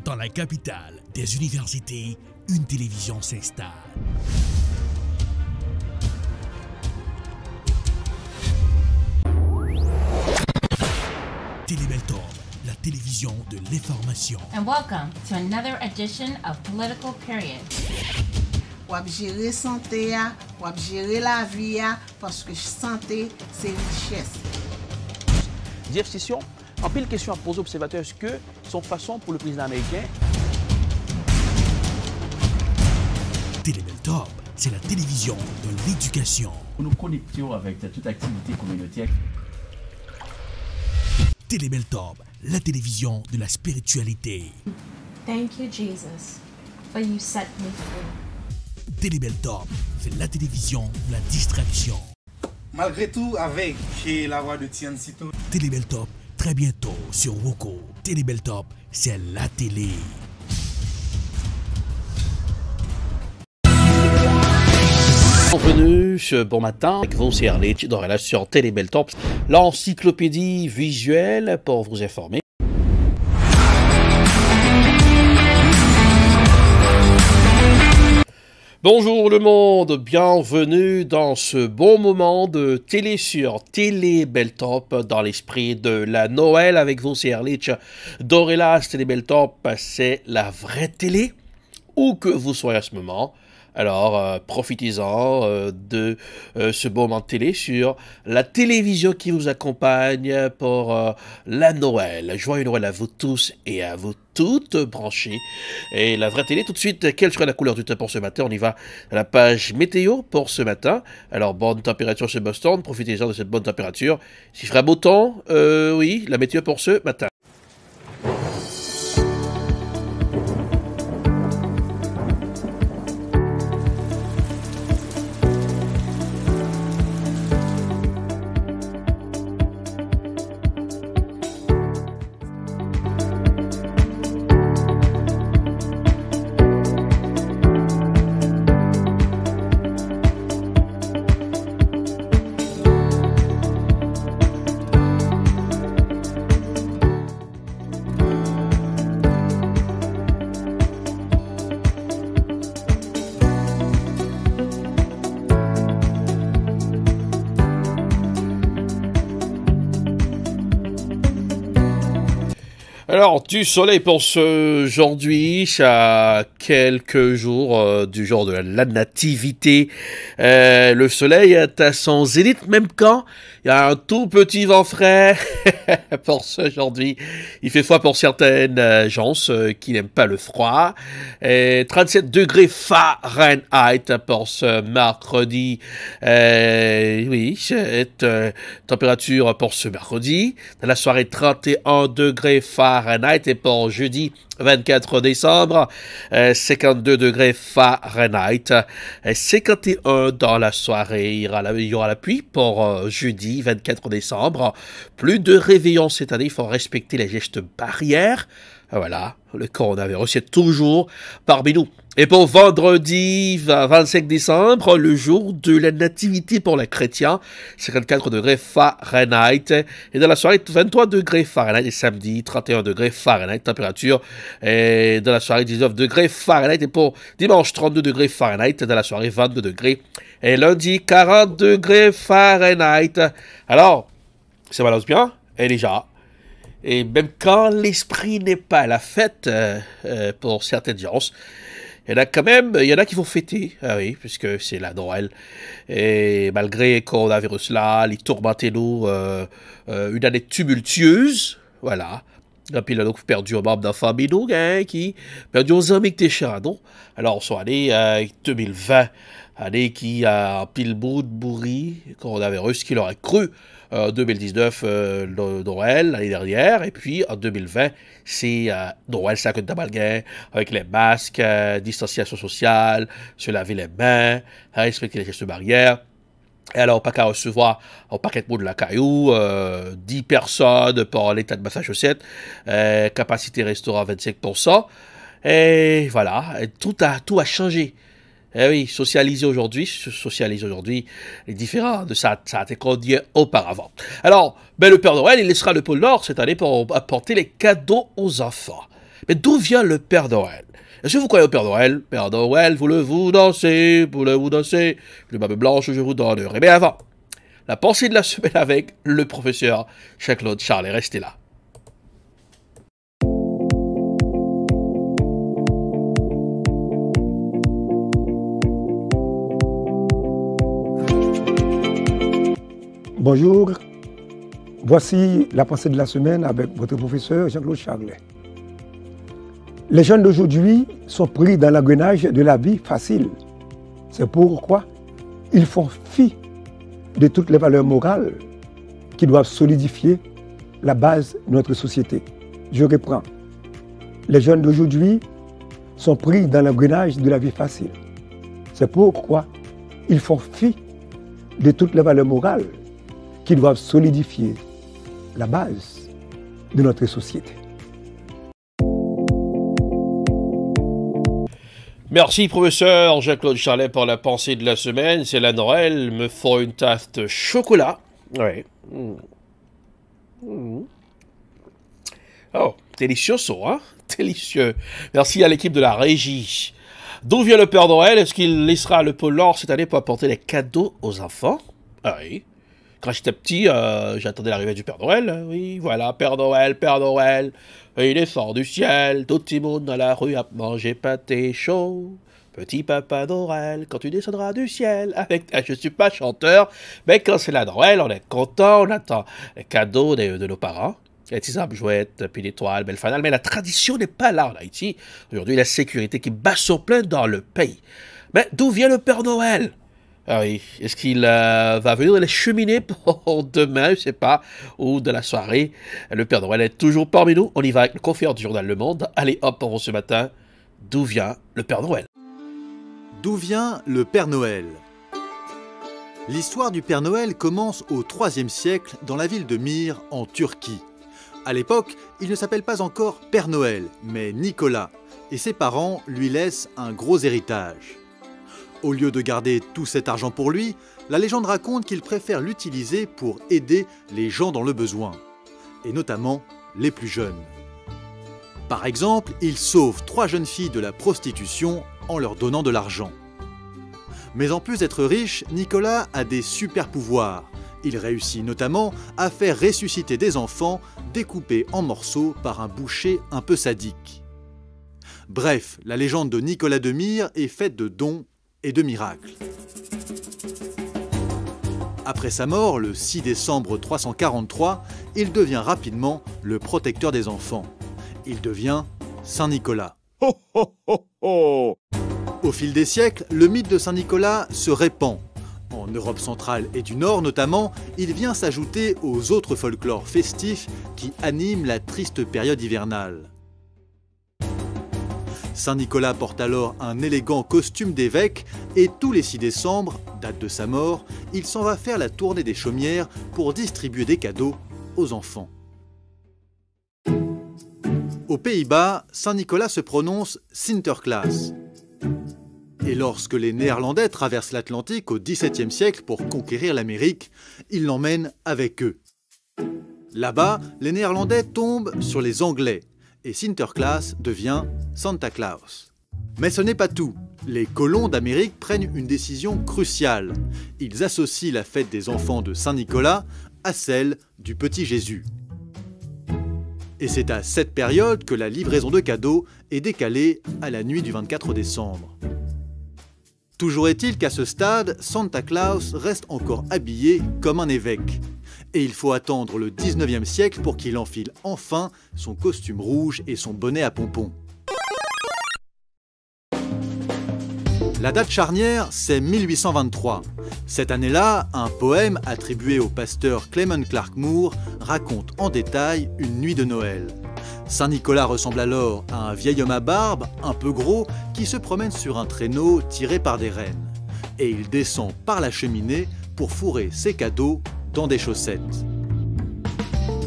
Dans la capitale des universités, une télévision s'installe. Télébeltorbe, la télévision de l'information. And welcome to another edition of Political Period. Wap gérer santé, wap gérer la vie, parce que santé, c'est richesse. Jeff Sessions, en pile question à poser aux observateurs, est-ce que son façon pour le président américain? Télébeltorbe, c'est la télévision de l'éducation. Nous nous connections avec toute activité communautaire. Télébeltorbe, la télévision de la spiritualité. Thank you, Jesus, for you set me free. Télébeltorbe, c'est la télévision de la distraction. Malgré tout, avec la voix de Tian Sito. Télébeltorbe, très bientôt sur Woko. Télébeltorbe, c'est la télé. Bienvenue ce bon matin avec vous, c'est Arlette Dorella sur Télébeltorbe, l'encyclopédie visuelle pour vous informer. Bonjour le monde, bienvenue dans ce bon moment de télé sur Télébeltorbe dans l'esprit de la Noël avec vous, c'est Arlette Dorella. Télébeltorbe, c'est la vraie télé, où que vous soyez à ce moment. Alors, profitez-en de ce beau moment de télé sur la télévision qui vous accompagne pour la Noël. Joyeux Noël à vous tous et à vous toutes branchées. Et la vraie télé, tout de suite, quelle sera la couleur du temps pour ce matin? On y va à la page météo pour ce matin. Alors, bonne température chez Boston, profitez-en de cette bonne température. S'il fera beau temps, oui, la météo pour ce matin. Alors, du soleil pour aujourd'hui, à quelques jours du jour de la nativité. Le soleil est à son zénith, même quand il y a un tout petit vent frais pour ce aujourd'hui. Il fait froid pour certaines gens qui n'aiment pas le froid. 37 degrés Fahrenheit pour ce mercredi. Oui, cette température pour ce mercredi. Dans la soirée, 31 degrés Fahrenheit. Et pour jeudi 24 décembre, 52 degrés Fahrenheit, 51 dans la soirée. Il y aura la pluie pour jeudi 24 décembre. Plus de réveillons cette année, il faut respecter les gestes barrières. Voilà, le coronavirus est toujours parmi nous. Et pour vendredi 25 décembre, le jour de la nativité pour les chrétiens, 54 degrés Fahrenheit. Et dans la soirée, 23 degrés Fahrenheit. Et samedi, 31 degrés Fahrenheit, température. Et dans la soirée, 19 degrés Fahrenheit. Et pour dimanche, 32 degrés Fahrenheit. Dans la soirée, 22 degrés. Et lundi, 40 degrés Fahrenheit. Alors, ça balance bien. Et déjà. Et même quand l'esprit n'est pas à la fête, pour certaines gens, il y en a qui vont fêter, ah oui, puisque c'est la Noël. Et malgré le coronavirus là, les tourmentez-nous, une année tumultueuse, voilà. Et puis là, nous avons perdu un membre de la famille, nous, qui perdu aux amis qui étaient chers, non? Alors, on soit allé 2020, année qui a pile bout de bourri, coronavirus, qui l'aurait cru. 2019, Noël, l'année dernière, et puis en 2020, c'est Noël, ça que d'amalgain, avec les masques, distanciation sociale, se laver les mains, respecter les gestes barrières. Et alors, pas qu'à recevoir un paquet de mots de la caillou, 10 personnes pour l'État de Massachusetts, capacité restaurant 25%, et voilà, tout a changé. Eh oui, socialiser aujourd'hui est différent de ça a été connu auparavant. Alors, le Père Noël, il laissera le pôle Nord cette année pour apporter les cadeaux aux enfants. Mais d'où vient le Père Noël? Est-ce que vous croyez au Père Noël? Père Noël, voulez-vous danser? Voulez-vous danser? Le barbe blanche, je vous donnerai. Mais avant, la pensée de la semaine avec le professeur Jean-Claude Charlet. Restez là. Bonjour, voici la pensée de la semaine avec votre professeur Jean-Claude Charlet. Les jeunes d'aujourd'hui sont pris dans l'engrenage de la vie facile. C'est pourquoi ils font fi de toutes les valeurs morales qui doivent solidifier la base de notre société. Je reprends. Les jeunes d'aujourd'hui sont pris dans l'engrenage de la vie facile. C'est pourquoi ils font fi de toutes les valeurs morales qui doivent solidifier la base de notre société. Merci professeur Jean-Claude Charlet pour la pensée de la semaine. C'est la Noël, me faut une tasse de chocolat. Oui. Oh, délicieux, hein? Délicieux. Merci à l'équipe de la régie. D'où vient le Père Noël? Est-ce qu'il laissera le pôle Nord cette année pour apporter des cadeaux aux enfants? Ah oui. Quand j'étais petit, j'attendais l'arrivée du Père Noël. Oui, voilà, Père Noël, Père Noël. Il est fort du ciel, tout le monde dans la rue a mangé pâté chaud. Petit Papa Noël, quand tu descendras du ciel avec... Je suis pas chanteur, mais quand c'est la Noël, on est content, on attend les cadeaux de nos parents. Les petits jouettes, puis l'étoile, belle fanale. Mais la tradition n'est pas là en Haïti. Aujourd'hui, la sécurité qui bat son plein dans le pays. Mais d'où vient le Père Noël? Ah oui, est-ce qu'il va venir dans les cheminées pour demain, je sais pas, ou de la soirée? Le Père Noël est toujours parmi nous. On y va avec le confrère du journal Le Monde. Allez, hop, pour ce matin. D'où vient le Père Noël? D'où vient le Père Noël? L'histoire du Père Noël commence au IIIe siècle dans la ville de Myre, en Turquie. À l'époque, il ne s'appelle pas encore Père Noël, mais Nicolas, et ses parents lui laissent un gros héritage. Au lieu de garder tout cet argent pour lui, la légende raconte qu'il préfère l'utiliser pour aider les gens dans le besoin, et notamment les plus jeunes. Par exemple, il sauve 3 jeunes filles de la prostitution en leur donnant de l'argent. Mais en plus d'être riche, Nicolas a des super pouvoirs. Il réussit notamment à faire ressusciter des enfants découpés en morceaux par un boucher un peu sadique. Bref, la légende de Nicolas de Myre est faite de dons et de miracles. Après sa mort, le 6 décembre 343, il devient rapidement le protecteur des enfants. Il devient Saint Nicolas. Ho, ho, ho, ho. Au fil des siècles, le mythe de Saint Nicolas se répand. En Europe centrale et du Nord notamment, il vient s'ajouter aux autres folklores festifs qui animent la triste période hivernale. Saint Nicolas porte alors un élégant costume d'évêque et tous les 6 décembre, date de sa mort, il s'en va faire la tournée des chaumières pour distribuer des cadeaux aux enfants. Aux Pays-Bas, Saint Nicolas se prononce Sinterklaas. Et lorsque les Néerlandais traversent l'Atlantique au XVIIe siècle pour conquérir l'Amérique, ils l'emmènent avec eux. Là-bas, les Néerlandais tombent sur les Anglais et Sinterklaas devient Santa Claus. Mais ce n'est pas tout. Les colons d'Amérique prennent une décision cruciale. Ils associent la fête des enfants de Saint-Nicolas à celle du petit Jésus. Et c'est à cette période que la livraison de cadeaux est décalée à la nuit du 24 décembre. Toujours est-il qu'à ce stade, Santa Claus reste encore habillé comme un évêque. Et il faut attendre le 19e siècle pour qu'il enfile enfin son costume rouge et son bonnet à pompons. La date charnière, c'est 1823. Cette année-là, un poème attribué au pasteur Clement Clark Moore raconte en détail une nuit de Noël. Saint Nicolas ressemble alors à un vieil homme à barbe, un peu gros, qui se promène sur un traîneau tiré par des rennes. Et il descend par la cheminée pour fourrer ses cadeaux dans des chaussettes.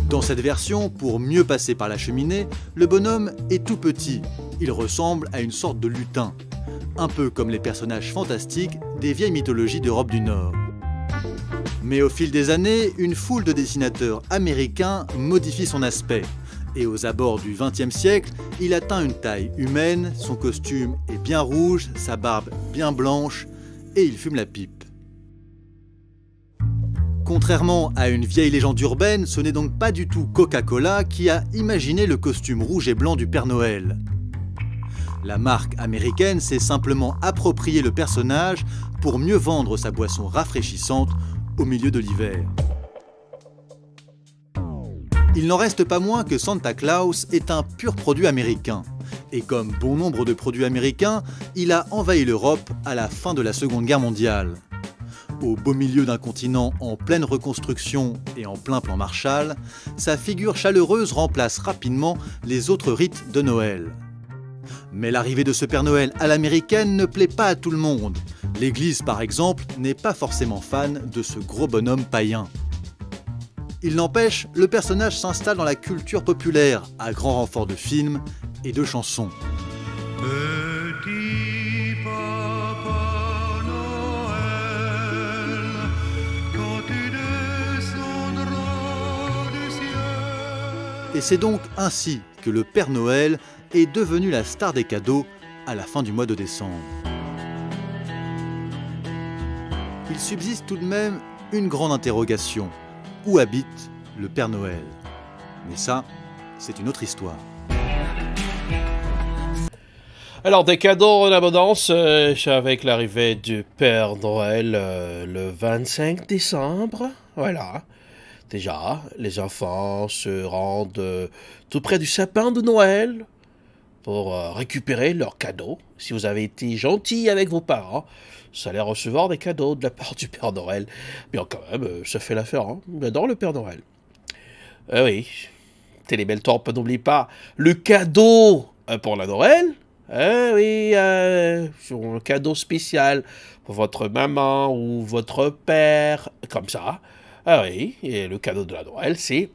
Dans cette version, pour mieux passer par la cheminée, le bonhomme est tout petit. Il ressemble à une sorte de lutin, un peu comme les personnages fantastiques des vieilles mythologies d'Europe du Nord. Mais au fil des années, une foule de dessinateurs américains modifie son aspect. Et aux abords du XXe siècle, il atteint une taille humaine, son costume est bien rouge, sa barbe bien blanche, et il fume la pipe. Contrairement à une vieille légende urbaine, ce n'est donc pas du tout Coca-Cola qui a imaginé le costume rouge et blanc du Père Noël. La marque américaine s'est simplement approprié le personnage pour mieux vendre sa boisson rafraîchissante au milieu de l'hiver. Il n'en reste pas moins que Santa Claus est un pur produit américain. Et comme bon nombre de produits américains, il a envahi l'Europe à la fin de la Seconde Guerre mondiale. Au beau milieu d'un continent en pleine reconstruction et en plein plan Marshall, sa figure chaleureuse remplace rapidement les autres rites de Noël. Mais l'arrivée de ce Père Noël à l'américaine ne plaît pas à tout le monde. L'Église, par exemple, n'est pas forcément fan de ce gros bonhomme païen. Il n'empêche, le personnage s'installe dans la culture populaire, à grand renfort de films et de chansons. Petit Papa Noël, quand tu descendras du ciel. Et c'est donc ainsi que le Père Noël est devenu la star des cadeaux à la fin du mois de décembre. Il subsiste tout de même une grande interrogation. Où habite le Père Noël? Mais ça, c'est une autre histoire. Alors, des cadeaux en abondance avec l'arrivée du Père Noël le 25 décembre. Voilà. Déjà, les enfants se rendent tout près du sapin de Noël pour récupérer leurs cadeaux. Si vous avez été gentil avec vos parents, vous allez recevoir des cadeaux de la part du Père Noël. Bien quand même, ça fait l'affaire, hein. J'adore le Père Noël. Oui, Télébeltorp, n'oublie pas le cadeau pour la Noël. Oui, un cadeau spécial pour votre maman ou votre père, comme ça. Ah oui, et le cadeau de la Noël, c'est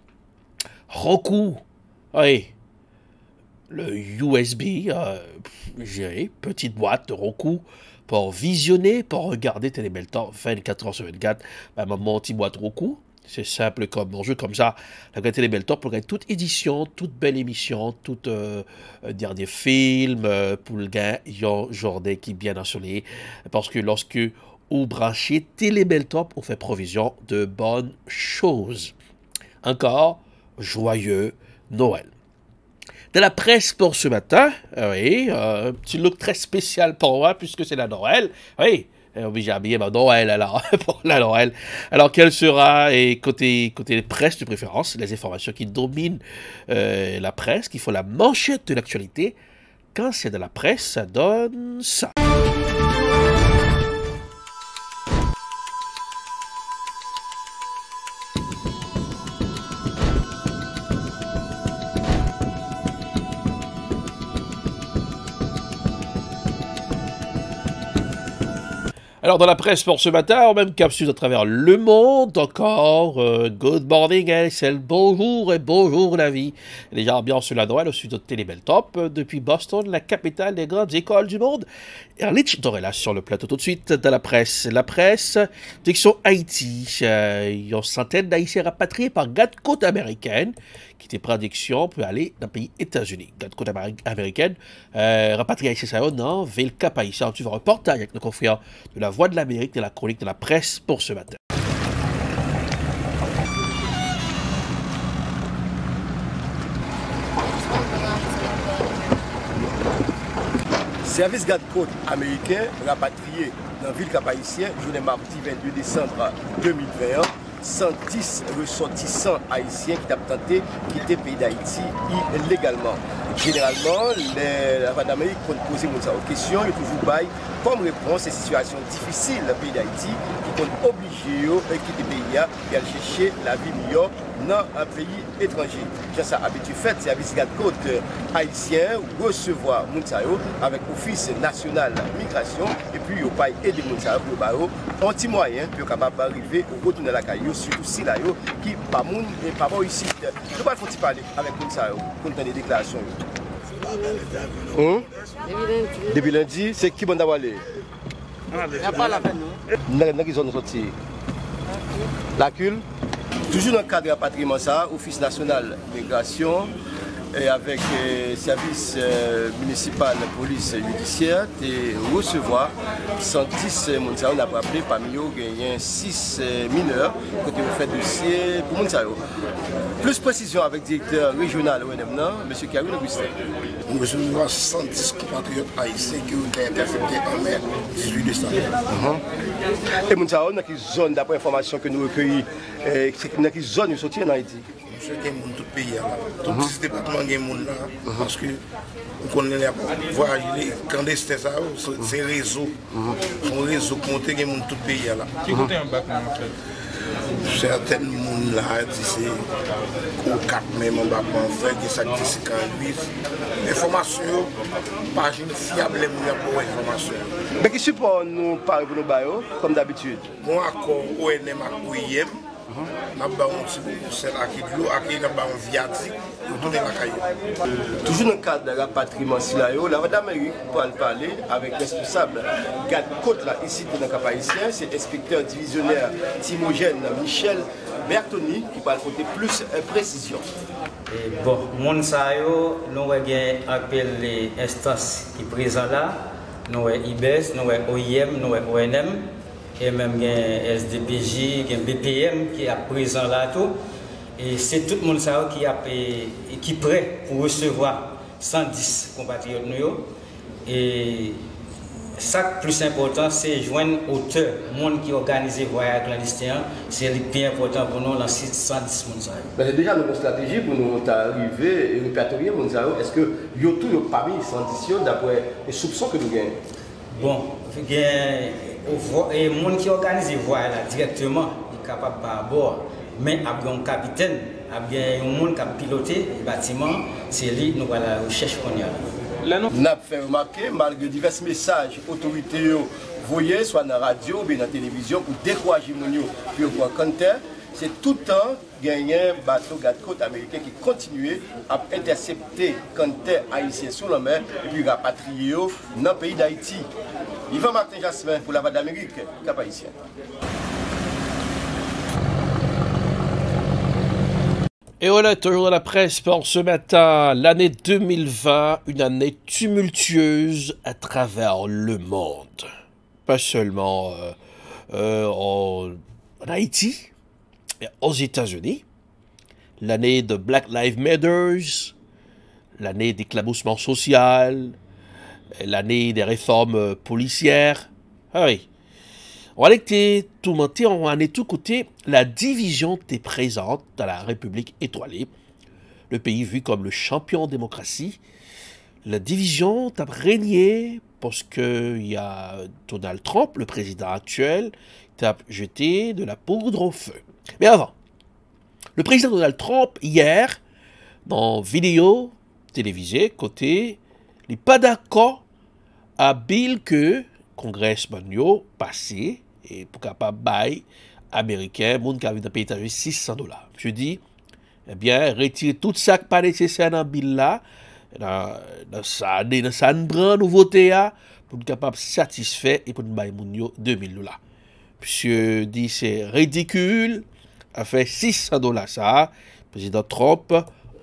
Roku. Oui, le USB, petite boîte de Roku pour visionner, pour regarder Télébeltorp 24 heures sur 24. Mon petit boîte Roku. C'est simple comme un jeu comme ça. La Télébeltorp pour gagner toute édition, toute belle émission, tout dernier film, pour le gain, journée qui est bien ensoleillée. Parce que lorsque vous branchez Télébeltorp, on fait provision de bonnes choses. Encore, joyeux Noël. De la presse pour ce matin, oui, un petit look très spécial pour moi, puisque c'est la Noël. Oui, j'ai habillé ma Noël alors, pour la Noël. Alors, quelle sera, et côté presse de préférence, les informations qui dominent la presse, qui font la manchette de l'actualité. Quand c'est de la presse, ça donne ça. Alors, dans la presse pour ce matin, en même capsule à travers le monde, encore, good morning, c'est le bonjour et bonjour la vie. Déjà, ambiance sur la Noël au sud de Télébeltorp, depuis Boston, la capitale des grandes écoles du monde. Erlich Dorella sur le plateau tout de suite de la presse. La presse, direction Haïti. Il y a une centaine d'Haïtiens rapatriés par garde-côte américaine, qui était prédiction pour aller dans le pays États-Unis. Garde-côte américaine, rapatriés Haïtiens, non, ville Cap Haïtien. Tu vas reporter avec nos confrères de la Voix de l'Amérique, de la chronique de la presse pour ce matin. Service garde-côte américain rapatrié dans la ville Cap-Haïtien, journée mardi 22 décembre 2021, 110 ressortissants haïtiens qui ont tenté de quitter le pays d'Haïti illégalement. Généralement, la Voix d'Amérique, quand on pose aux questions, il y a toujours bail comme réponse à ces situations difficiles dans le pays d'Haïti qui sont obligés de quitter le pays et aller chercher la vie meilleure dans un pays étranger. J'ai ça habitué fait, service garde-côte haïtien recevoir Mounsayo avec l'Office national migration et puis il pas aider Mounsayo pour un petit moyen pour capable d'arriver au retour de la caillou surtout si là qui pas moun et pas bon ici. Je pas faut parler avec Mounsayo pour entendre des déclarations. Depuis lundi, c'est qui bon d'avoir aller? Il n'y a pas la peine. Nous qui sont sortis. La CUL. Toujours dans le cadre de rapatriement, ça, Office national migration, et avec le service municipal de police judiciaire et recevoir 110 personnes. On a rappelé parmi eux il y a 6 mineurs qui ont fait dossier pour Montsao. Plus précision avec le directeur régional ONM, M. Karine Augustin. Nous recevons 110 compatriotes haïtiens qui ont été interceptés en mer 18 décembre. Et Montsao, dans quelle zone, d'après l'information que nous recueillons, dans quelle zone nous sortis en Haïti? Monsieur, il y a tout le pays là. Tout ce département, il y a des gens là. Parce que nous connaissons les voyages clandestins, c'est un réseau. Un réseau qui monte, il y a tout le pays là. Qui compte en bas en fait? Certains gens là, c'est au cap même en bas en fait, des sacs de 58. L'information, pagine fiable, les gens pour l'information. Mais qui support nous parler pour nos bailleurs, comme d'habitude? Mon accord ONM à OIM. Toujours dans le cadre de rapatriement, la Voix d'Amérique pour parler avec le responsable garde-côte ici dans le cap haïtien, c'est l'inspecteur divisionnaire Timogène Michel Bertoni qui parle côté plus précision. Bon, mon sayo, nous avons appelé les instances qui sont présentes là, nous avons IBES, nous avons OIM, nous avons ONM. Et même SDPJ, BPM qui est présent là tout. Et c'est tout le monde qui est prêt pour recevoir 110 compatriotes. Et ça le plus important, c'est joindre auteur, le monde qui organise le voyage clandestin. C'est le plus important pour nous dans 110 personnes. Déjà, nous avons une stratégie pour nous arriver et répertorier. Est-ce que vous avez tout parmi les 110 d'après les soupçons que nous avons? Bon, et les gens qui organisent les voyages directement, ils sont capables à bord. Mais il y a un capitaine, il y a un monde qui a piloté le bâtiment, c'est lui nous allons la recherche qu'on y a. Nous avons fait remarquer, malgré divers messages autorités voyaient, soit dans la radio ou dans la télévision, pour décourager les gens puis pour Canter, c'est tout le temps gagné un bateau garde-côte américain qui continue à intercepter Canter haïtien sur la mer et puis rapatrier dans le pays d'Haïti. Yvan Martin Jasmin pour la Voix d'Amérique, Cap Haïtien. Et voilà, toujours dans la presse pour ce matin, l'année 2020, une année tumultueuse à travers le monde. Pas seulement en Haïti, mais aux États-Unis. L'année de Black Lives Matter, l'année d'éclaboussement social, l'année des réformes policières. Ah oui. On va tout monter, on va tout côté. La division est présente dans la République étoilée. Le pays vu comme le champion de démocratie. La division a régné parce qu'il y a Donald Trump, le président actuel, qui a jeté de la poudre au feu. Mais avant, le président Donald Trump, hier, dans une vidéo télévisée, côté, il n'est pas d'accord à Bill que congressman passé et pour capable bail américain, monde qui a vu dans le pays $600. Je dis, eh bien, retirez tout ça qui n'est pas nécessaire dans le bill là, dans ça prend nouveauté pour être capable satisfait et pour nous bailler $2,000. Monsieur dit c'est ridicule, a fait $600 ça. Président Trump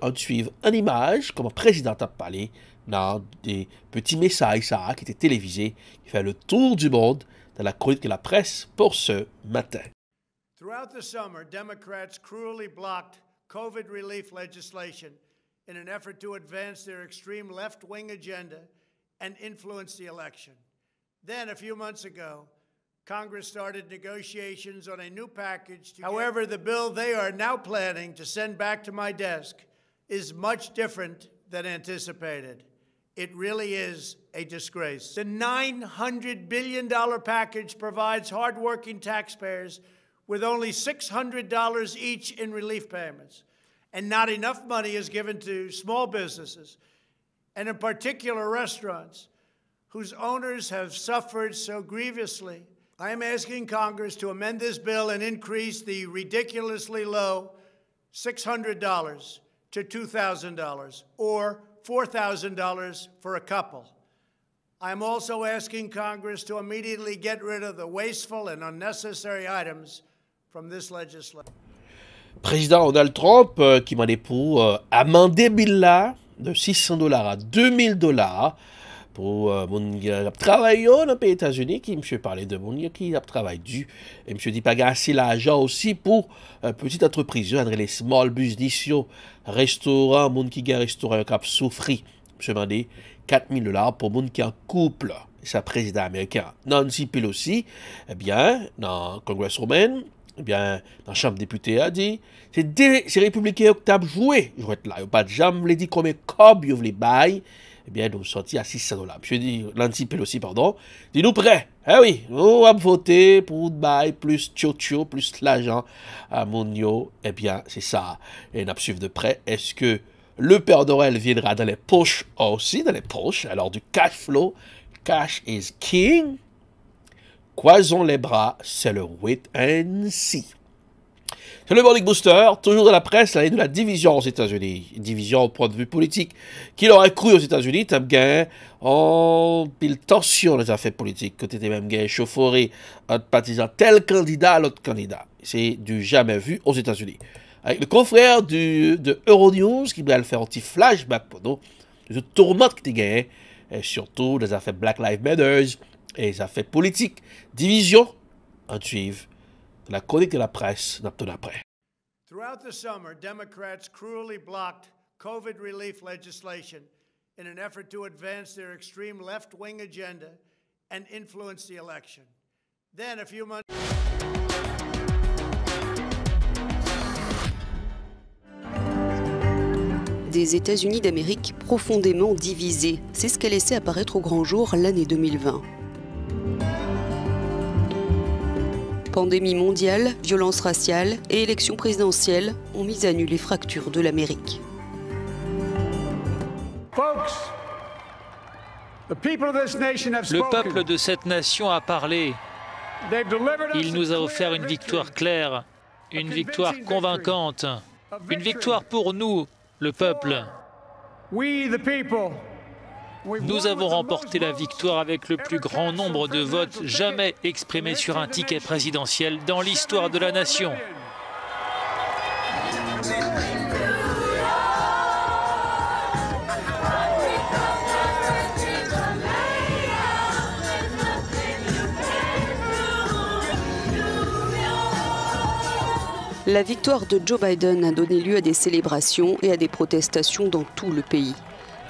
en suivre en image, comme le président a parlé dans des petits messages ça, qui étaient télévisés, qui fait le tour du monde dans la chronique de la presse pour ce matin. Throughout the summer, Democrats cruelly blocked COVID relief legislation in an effort to advance their extreme left-wing agenda and influence the election. Then, a few months ago, Congress started negotiations on a new package. However, the bill they are now planning to send back to my desk is much different than anticipated. It really is a disgrace. The $900 billion package provides hardworking taxpayers with only $600 each in relief payments. And not enough money is given to small businesses, and in particular restaurants, whose owners have suffered so grievously. I am asking Congress to amend this bill and increase the ridiculously low $600 to $2,000 or $4,000 for a couple. I'm also asking Congress to immediately get rid of the wasteful and unnecessary items from this legislation. président Donald Trump qui m'a dit pour amender bill là de $600 à $2000 pour mon qui a travaillé dans les pays États-Unis, qui me parlait de mon qui a travaillé du et me dit pas assez l'argent aussi pour petite entreprise, les small business, restaurant, mon qui a restaurant qui a souffri. Je m'a dit $4000 pour mon qui est en couple, c'est président américain. Nancy Pelosi, eh bien, dans Congresswoman, eh bien, dans la Chambre des députés, a dit, c'est républicains qui ont joué. Je vais être là. Il n'y a pas de jamais dit combien de cob ils voulaient bailler. Eh bien, nous sortis à $600. Monsieur dit, Nancy Pelosi, pardon, dit nous prêts. Eh oui, nous avons voté pour bailler plus tchotcho, plus l'argent à Mounio. Eh bien, c'est ça. Et nous suivons de près. Est-ce que le Père Noël viendra dans les poches aussi, dans les poches, alors du cash flow, cash is king. Croisons les bras, c'est le wait and see. C'est le Morning Booster, toujours dans la presse, l'année de la division aux États-Unis. Division au point de vue politique. Qui l'aurait cru aux États-Unis, t'as gagné en pile tension les affaires politiques. Côté t'es même gagné chauffouré, un partisan tel candidat à l'autre candidat. C'est du jamais vu aux États-Unis. Avec le confrère de Euronews qui va le faire un petit flashback pour nous. Le tourment que t'es gagné, et surtout les affaires Black Lives Matter et les affaires politiques. Division, en suivre. La chronique de la presse, n'attendons après. Throughout the summer, Democrats cruelly blocked COVID relief legislation in an effort to advance their extreme left-wing agenda and influence the election. Then, a few months... Des États-Unis d'Amérique profondément divisés. C'est ce qu'a laissé apparaître au grand jour l'année 2020. Pandémie mondiale, violence raciale et élection présidentielle ont mis à nu les fractures de l'Amérique. Le peuple de cette nation a parlé. Il nous a offert une victoire claire, une victoire convaincante, une victoire pour nous, le peuple. Nous avons remporté la victoire avec le plus grand nombre de votes jamais exprimés sur un ticket présidentiel dans l'histoire de la nation. La victoire de Joe Biden a donné lieu à des célébrations et à des protestations dans tout le pays.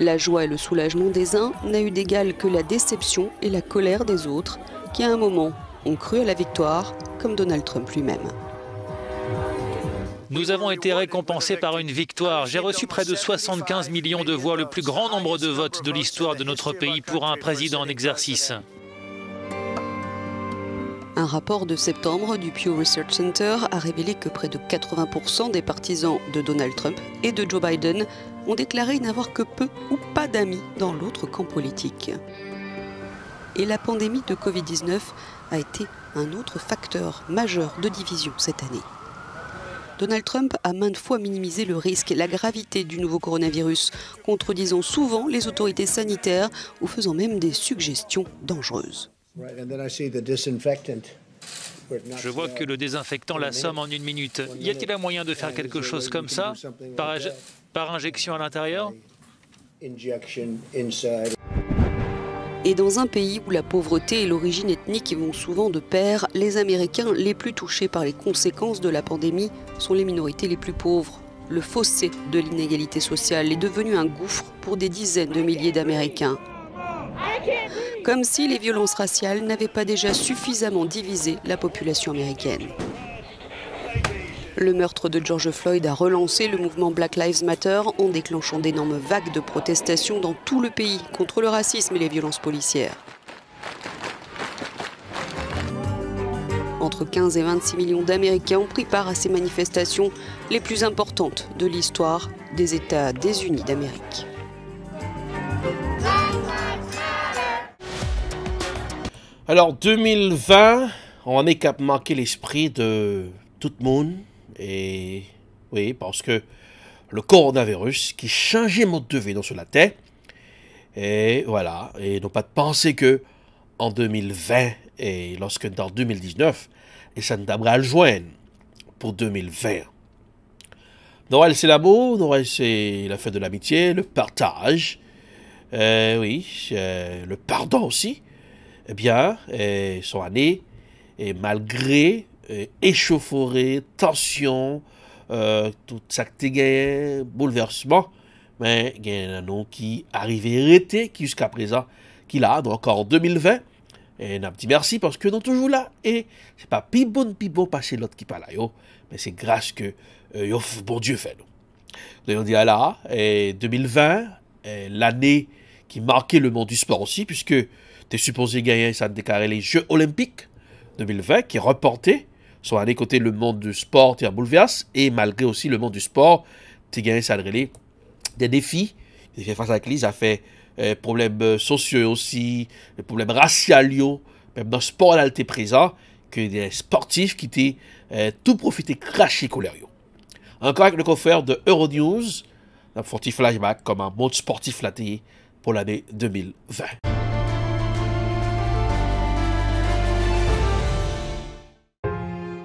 La joie et le soulagement des uns n'a eu d'égal que la déception et la colère des autres, qui à un moment ont cru à la victoire, comme Donald Trump lui-même. Nous avons été récompensés par une victoire. J'ai reçu près de 75 millions de voix, le plus grand nombre de votes de l'histoire de notre pays pour un président en exercice. Un rapport de septembre du Pew Research Center a révélé que près de 80% des partisans de Donald Trump et de Joe Biden ont déclaré n'avoir que peu ou pas d'amis dans l'autre camp politique. Et la pandémie de Covid-19 a été un autre facteur majeur de division cette année. Donald Trump a maintes fois minimisé le risque et la gravité du nouveau coronavirus, contredisant souvent les autorités sanitaires ou faisant même des suggestions dangereuses. Je vois que le désinfectant l'assomme en 1 minute. Y a-t-il un moyen de faire quelque chose comme ça, par injection à l'intérieur? Et dans un pays où la pauvreté et l'origine ethnique vont souvent de pair, les Américains les plus touchés par les conséquences de la pandémie sont les minorités les plus pauvres. Le fossé de l'inégalité sociale est devenu un gouffre pour des dizaines de milliers d'Américains. Comme si les violences raciales n'avaient pas déjà suffisamment divisé la population américaine. Le meurtre de George Floyd a relancé le mouvement Black Lives Matter en déclenchant d'énormes vagues de protestations dans tout le pays contre le racisme et les violences policières. Entre 15 et 26 millions d'Américains ont pris part à ces manifestations les plus importantes de l'histoire des États-Unis d'Amérique. Alors, 2020, on est capable de marquer l'esprit de tout le monde. Et oui, parce que le coronavirus qui changeait mode de vie dans la terre. Et voilà, et non pas de penser que en 2020 et lorsque dans 2019, et ça ne devra le joindre pour 2020. Noël, c'est l'amour, Noël, c'est la fête de l'amitié, le partage, le pardon aussi. Eh bien, son année, et malgré échauffourée, tension, tout ça que tu gagné, bouleversement, mais il y a un nom qui arrive arrêté, qui jusqu'à présent, qui l'a, donc en 2020. Et on dit merci parce que nous sommes toujours là. Et c'est pas pi bon passer l'autre qui parle là, mais c'est grâce que bon Dieu fait nous. Donc on dit là, 2020, l'année qui marquait le monde du sport aussi, puisque tu es supposé gagner, ça déclaré les Jeux Olympiques 2020, qui reportaient, sont allés côté le monde du sport, tu es bouleversé, et malgré aussi le monde du sport, tu as gagné, ça des défis, tu fait face à la crise, ça fait problèmes sociaux aussi, des problèmes raciaux, même dans le sport, là, tu es présent, que des sportifs qui t'ont tout profité, craché colère. Encore avec le confrère de Euronews, un petit flashback comme un monde sportif laté pour l'année 2020.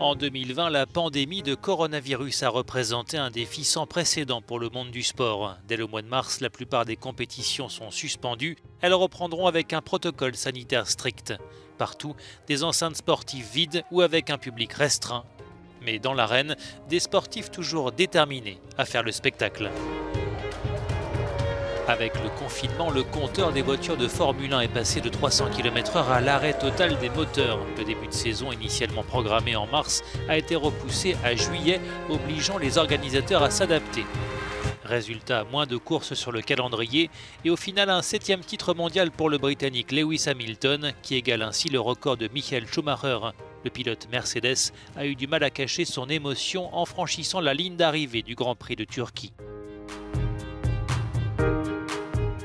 En 2020, la pandémie de coronavirus a représenté un défi sans précédent pour le monde du sport. Dès le mois de mars, la plupart des compétitions sont suspendues. Elles reprendront avec un protocole sanitaire strict. Partout, des enceintes sportives vides ou avec un public restreint. Mais dans l'arène, des sportifs toujours déterminés à faire le spectacle. Avec le confinement, le compteur des voitures de Formule 1 est passé de 300 km/h à l'arrêt total des moteurs. Le début de saison, initialement programmé en mars, a été repoussé à juillet, obligeant les organisateurs à s'adapter. Résultat, moins de courses sur le calendrier et au final un 7e titre mondial pour le Britannique Lewis Hamilton, qui égale ainsi le record de Michael Schumacher. Le pilote Mercedes a eu du mal à cacher son émotion en franchissant la ligne d'arrivée du Grand Prix de Turquie.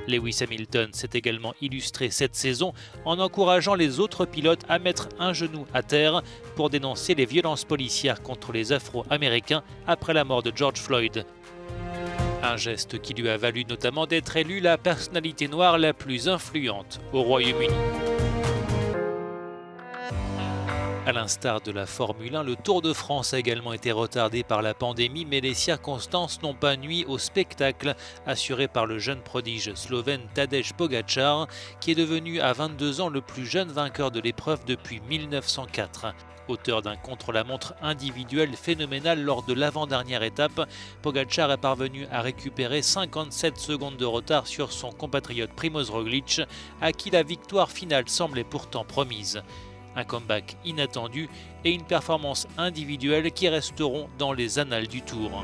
Lewis Hamilton s'est également illustré cette saison en encourageant les autres pilotes à mettre un genou à terre pour dénoncer les violences policières contre les Afro-Américains après la mort de George Floyd. Un geste qui lui a valu notamment d'être élu la personnalité noire la plus influente au Royaume-Uni. À l'instar de la Formule 1, le Tour de France a également été retardé par la pandémie, mais les circonstances n'ont pas nui au spectacle assuré par le jeune prodige slovène Tadej Pogačar, qui est devenu à 22 ans le plus jeune vainqueur de l'épreuve depuis 1904. Auteur d'un contre-la-montre individuel phénoménal lors de l'avant-dernière étape, Pogačar est parvenu à récupérer 57 secondes de retard sur son compatriote Primož Roglič, à qui la victoire finale semblait pourtant promise. Un comeback inattendu et une performance individuelle qui resteront dans les annales du Tour.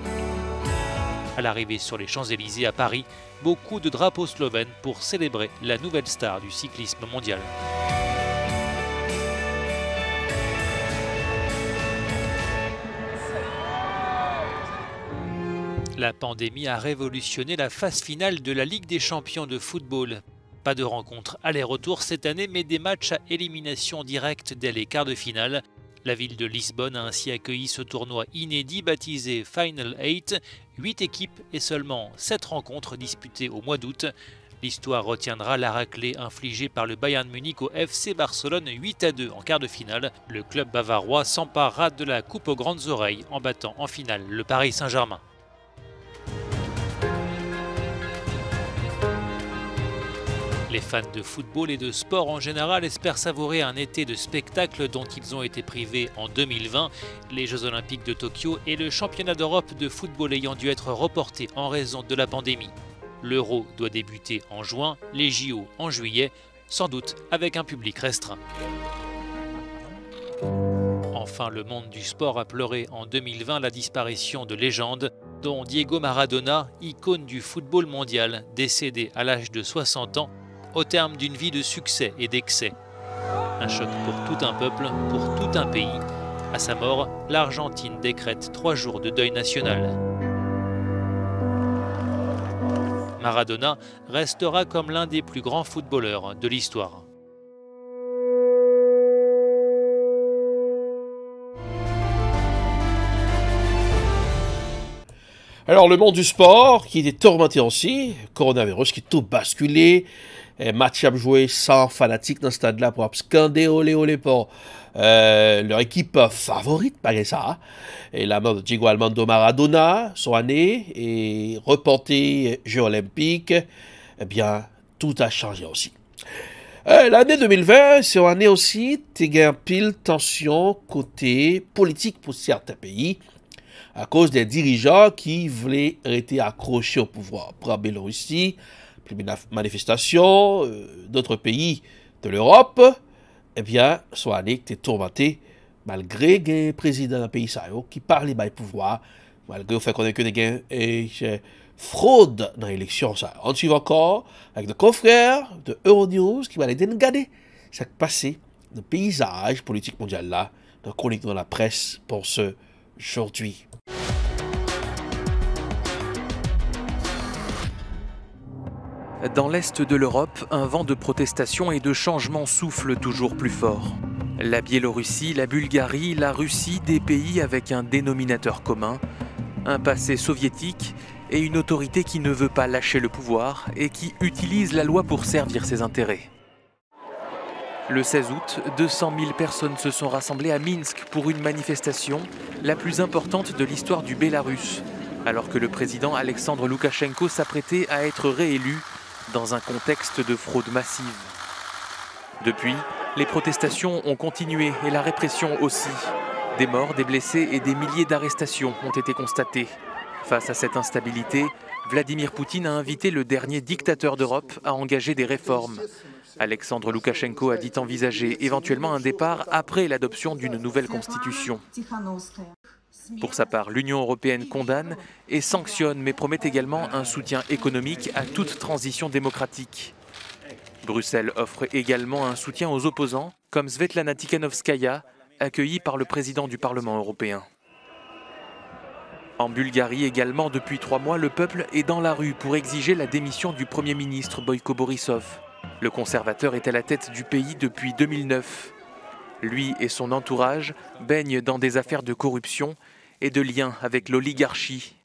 À l'arrivée sur les Champs-Élysées à Paris, beaucoup de drapeaux slovènes pour célébrer la nouvelle star du cyclisme mondial. La pandémie a révolutionné la phase finale de la Ligue des champions de football. Pas de rencontres aller-retour cette année, mais des matchs à élimination directe dès les quarts de finale. La ville de Lisbonne a ainsi accueilli ce tournoi inédit baptisé Final 8, 8 équipes et seulement 7 rencontres disputées au mois d'août. L'histoire retiendra la raclée infligée par le Bayern Munich au FC Barcelone 8-2 en quart de finale. Le club bavarois s'emparera de la coupe aux grandes oreilles en battant en finale le Paris Saint-Germain. Les fans de football et de sport en général espèrent savourer un été de spectacle dont ils ont été privés en 2020, les Jeux Olympiques de Tokyo et le Championnat d'Europe de football ayant dû être reportés en raison de la pandémie. L'Euro doit débuter en juin, les JO en juillet, sans doute avec un public restreint. Enfin, le monde du sport a pleuré en 2020 la disparition de légendes, dont Diego Maradona, icône du football mondial, décédé à l'âge de 60 ans, au terme d'une vie de succès et d'excès. Un choc pour tout un peuple, pour tout un pays. À sa mort, l'Argentine décrète 3 jours de deuil national. Maradona restera comme l'un des plus grands footballeurs de l'histoire. Alors, le monde du sport, qui était tourmenté aussi, coronavirus qui tout basculé, match à jouer sans fanatiques dans ce stade-là pour scander olé olé pour leur équipe favorite, par ça. Et la mort de Diego Armando Maradona, son année, et reporté Jeux olympiques, eh bien, tout a changé aussi. L'année 2020, c'est une année aussi, il y a une pile tension côté politique pour certains pays, à cause des dirigeants qui voulaient rester accrochés au pouvoir. Pour la Biélorussie, les manifestations d'autres pays de l'Europe, eh bien, soit année qui est tourmentée, malgré les présidents d'un pays qui parlent du pouvoir, malgré le fait qu'on ait que des fraude dans l'élection. On suit encore avec nos confrères de Euronews qui va aller regarder ce qui passé dans le paysage politique mondial là, dans la chronique dans la presse pour ce aujourd'hui. Dans l'est de l'Europe, un vent de protestation et de changement souffle toujours plus fort. La Biélorussie, la Bulgarie, la Russie, des pays avec un dénominateur commun, un passé soviétique et une autorité qui ne veut pas lâcher le pouvoir et qui utilise la loi pour servir ses intérêts. Le 16 août, 200 000 personnes se sont rassemblées à Minsk pour une manifestation, la plus importante de l'histoire du Bélarus, alors que le président Alexandre Loukachenko s'apprêtait à être réélu dans un contexte de fraude massive. Depuis, les protestations ont continué et la répression aussi. Des morts, des blessés et des milliers d'arrestations ont été constatées. Face à cette instabilité, Vladimir Poutine a invité le dernier dictateur d'Europe à engager des réformes. Alexandre Loukachenko a dit envisager éventuellement un départ après l'adoption d'une nouvelle constitution. Pour sa part, l'Union européenne condamne et sanctionne, mais promet également un soutien économique à toute transition démocratique. Bruxelles offre également un soutien aux opposants, comme Svetlana Tikhanovskaya, accueillie par le président du Parlement européen. En Bulgarie également, depuis 3 mois, le peuple est dans la rue pour exiger la démission du Premier ministre Boyko Borisov. Le conservateur est à la tête du pays depuis 2009. Lui et son entourage baignent dans des affaires de corruption et de liens avec l'oligarchie.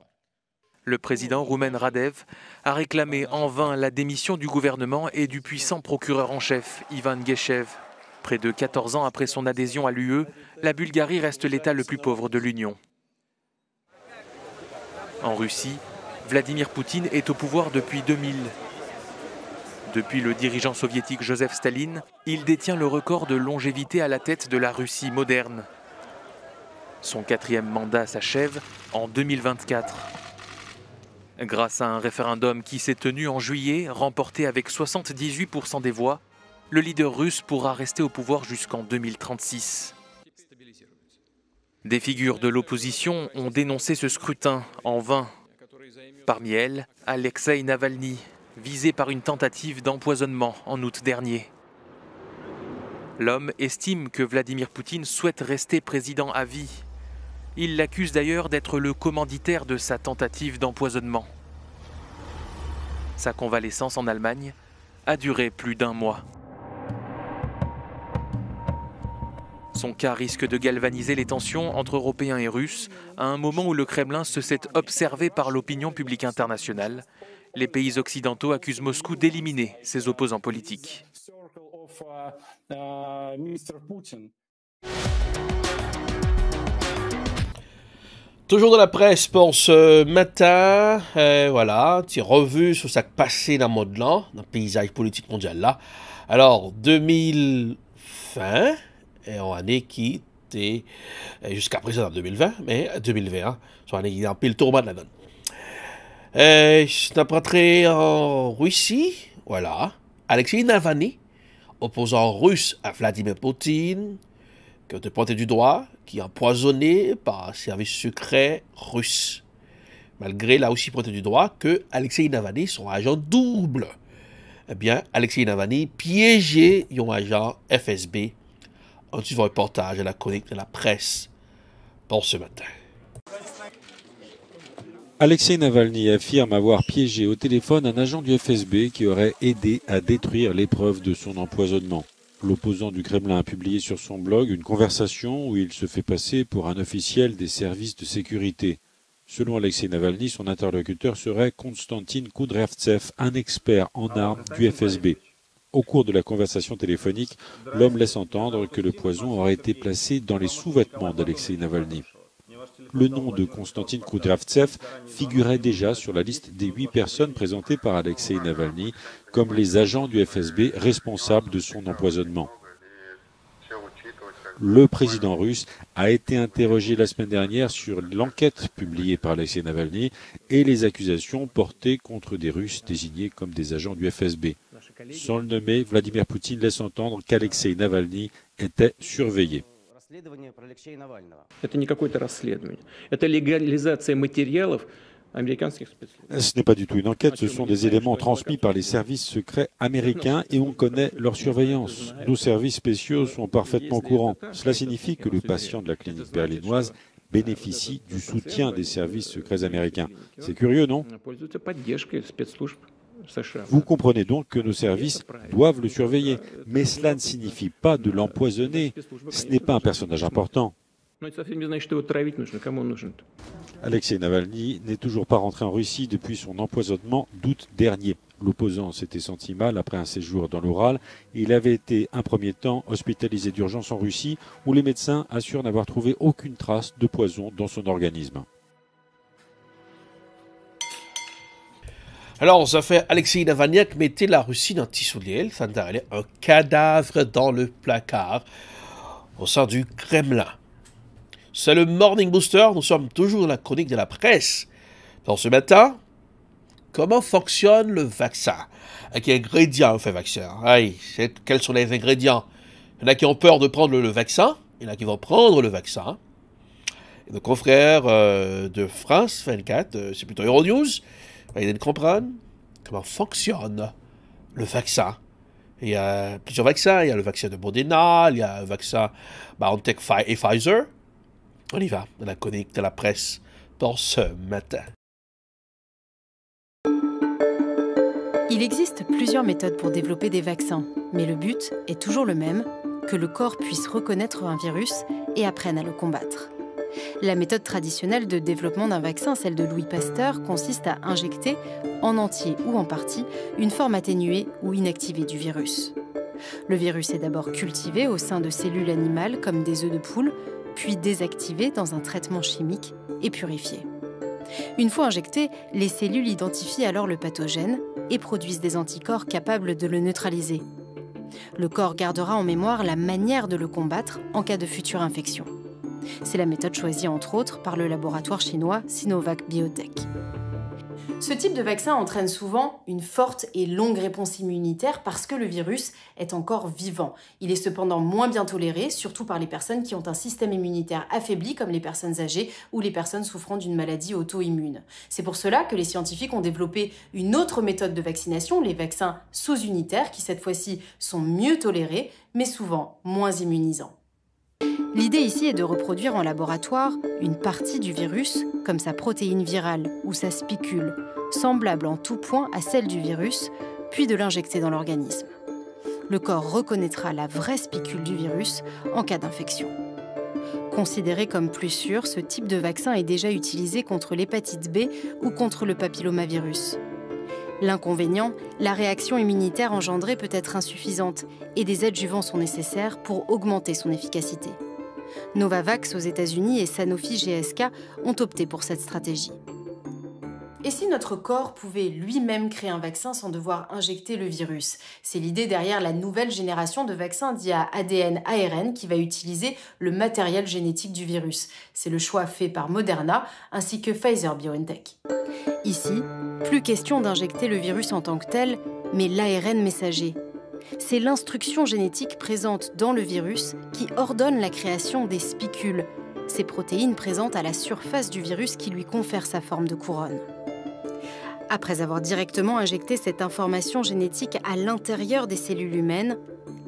Le président Roumen Radev a réclamé en vain la démission du gouvernement et du puissant procureur en chef, Ivan Geshev. Près de 14 ans après son adhésion à l'UE, la Bulgarie reste l'État le plus pauvre de l'Union. En Russie, Vladimir Poutine est au pouvoir depuis 2000. Depuis le dirigeant soviétique Joseph Staline, il détient le record de longévité à la tête de la Russie moderne. Son 4e mandat s'achève en 2024. Grâce à un référendum qui s'est tenu en juillet, remporté avec 78% des voix, le leader russe pourra rester au pouvoir jusqu'en 2036. Des figures de l'opposition ont dénoncé ce scrutin en vain. Parmi elles, Alexeï Navalny, visé par une tentative d'empoisonnement en août dernier. L'homme estime que Vladimir Poutine souhaite rester président à vie. Il l'accuse d'ailleurs d'être le commanditaire de sa tentative d'empoisonnement. Sa convalescence en Allemagne a duré plus d'1 mois. Son cas risque de galvaniser les tensions entre Européens et Russes à un moment où le Kremlin se sait observé par l'opinion publique internationale. Les pays occidentaux accusent Moscou d'éliminer ses opposants politiques. Toujours dans la presse pour ce matin, voilà, petite revue sur ce qui passé dans le monde là, dans le paysage politique mondial là. Alors, 2020, est une année qui était jusqu'à présent en 2020, mais 2021, c'est une année qui est en pile tourment de la donne. Je suis rentré en Russie, voilà, Alexeï Navalny, opposant russe à Vladimir Poutine, qui a été pointé du doigt, qui est empoisonné par un service secret russe. Malgré là aussi pointé du doigt que Alexeï Navalny, son agent double. Eh bien, Alexeï Navalny piégé un agent FSB. On suit un reportage à la chronique de la presse pour ce matin. Alexeï Navalny affirme avoir piégé au téléphone un agent du FSB qui aurait aidé à détruire les preuves de son empoisonnement. L'opposant du Kremlin a publié sur son blog une conversation où il se fait passer pour un officiel des services de sécurité. Selon Alexei Navalny, son interlocuteur serait Konstantin Kudryavtsev, un expert en armes du FSB. Au cours de la conversation téléphonique, l'homme laisse entendre que le poison aurait été placé dans les sous-vêtements d'Alexei Navalny. Le nom de Konstantin Kudryavtsev figurait déjà sur la liste des 8 personnes présentées par Alexei Navalny comme les agents du FSB responsables de son empoisonnement. Le président russe a été interrogé la semaine dernière sur l'enquête publiée par Alexei Navalny et les accusations portées contre des Russes désignés comme des agents du FSB. Sans le nommer, Vladimir Poutine laisse entendre qu'Alexei Navalny était surveillé. Это не какое-то расследование. Это легализация материалов американских спецслужб. Ce n'est pas du tout une enquête, ce sont des éléments transmis par les services secrets américains et on connaît leur surveillance. Nos services spéciaux sont parfaitement au courant. Cela signifie que le patient de la clinique berlinoise bénéficie du soutien des services secrets américains. C'est curieux, non ? Vous comprenez donc que nos services doivent le surveiller, mais cela ne signifie pas de l'empoisonner. Ce n'est pas un personnage important. Alexei Navalny n'est toujours pas rentré en Russie depuis son empoisonnement d'août dernier. L'opposant s'était senti mal après un séjour dans l'Oural. Il avait été un premier temps hospitalisé d'urgence en Russie, où les médecins assurent n'avoir trouvé aucune trace de poison dans son organisme. Alors, ça fait Alexei Navalny qui mettait la Russie dans Tissouliel, ça allait un cadavre dans le placard au sein du Kremlin. C'est le Morning Booster, nous sommes toujours dans la chronique de la presse. Dans ce matin, comment fonctionne le vaccin? Avec quels ingrédients on fait vaccin? Quels sont les ingrédients? Il y en a qui ont peur de prendre le vaccin, il y en a qui vont prendre le vaccin. Et nos confrères de France 24, c'est plutôt Euronews, va aider de comprendre comment fonctionne le vaccin. Il y a plusieurs vaccins. Il y a le vaccin de Moderna, il y a le vaccin BioNTech et Pfizer. On y va dans la chronique de la presse pour ce matin. Il existe plusieurs méthodes pour développer des vaccins, mais le but est toujours le même, que le corps puisse reconnaître un virus et apprenne à le combattre. La méthode traditionnelle de développement d'un vaccin, celle de Louis Pasteur, consiste à injecter, en entier ou en partie, une forme atténuée ou inactivée du virus. Le virus est d'abord cultivé au sein de cellules animales comme des œufs de poule, puis désactivé dans un traitement chimique et purifié. Une fois injecté, les cellules identifient alors le pathogène et produisent des anticorps capables de le neutraliser. Le corps gardera en mémoire la manière de le combattre en cas de future infection. C'est la méthode choisie entre autres par le laboratoire chinois Sinovac Biotech. Ce type de vaccin entraîne souvent une forte et longue réponse immunitaire parce que le virus est encore vivant. Il est cependant moins bien toléré, surtout par les personnes qui ont un système immunitaire affaibli, comme les personnes âgées ou les personnes souffrant d'une maladie auto-immune. C'est pour cela que les scientifiques ont développé une autre méthode de vaccination, les vaccins sous-unitaires, qui cette fois-ci sont mieux tolérés, mais souvent moins immunisants. L'idée ici est de reproduire en laboratoire une partie du virus, comme sa protéine virale ou sa spicule, semblable en tout point à celle du virus, puis de l'injecter dans l'organisme. Le corps reconnaîtra la vraie spicule du virus en cas d'infection. Considéré comme plus sûr, ce type de vaccin est déjà utilisé contre l'hépatite B ou contre le papillomavirus. L'inconvénient, la réaction immunitaire engendrée peut être insuffisante et des adjuvants sont nécessaires pour augmenter son efficacité. Novavax aux États-Unis et Sanofi GSK ont opté pour cette stratégie. Et si notre corps pouvait lui-même créer un vaccin sans devoir injecter le virus? C'est l'idée derrière la nouvelle génération de vaccins dits à ADN-ARN qui va utiliser le matériel génétique du virus. C'est le choix fait par Moderna ainsi que Pfizer-BioNTech. Ici, plus question d'injecter le virus en tant que tel, mais l'ARN messager. C'est l'instruction génétique présente dans le virus qui ordonne la création des spicules, ces protéines présentes à la surface du virus qui lui confèrent sa forme de couronne. Après avoir directement injecté cette information génétique à l'intérieur des cellules humaines,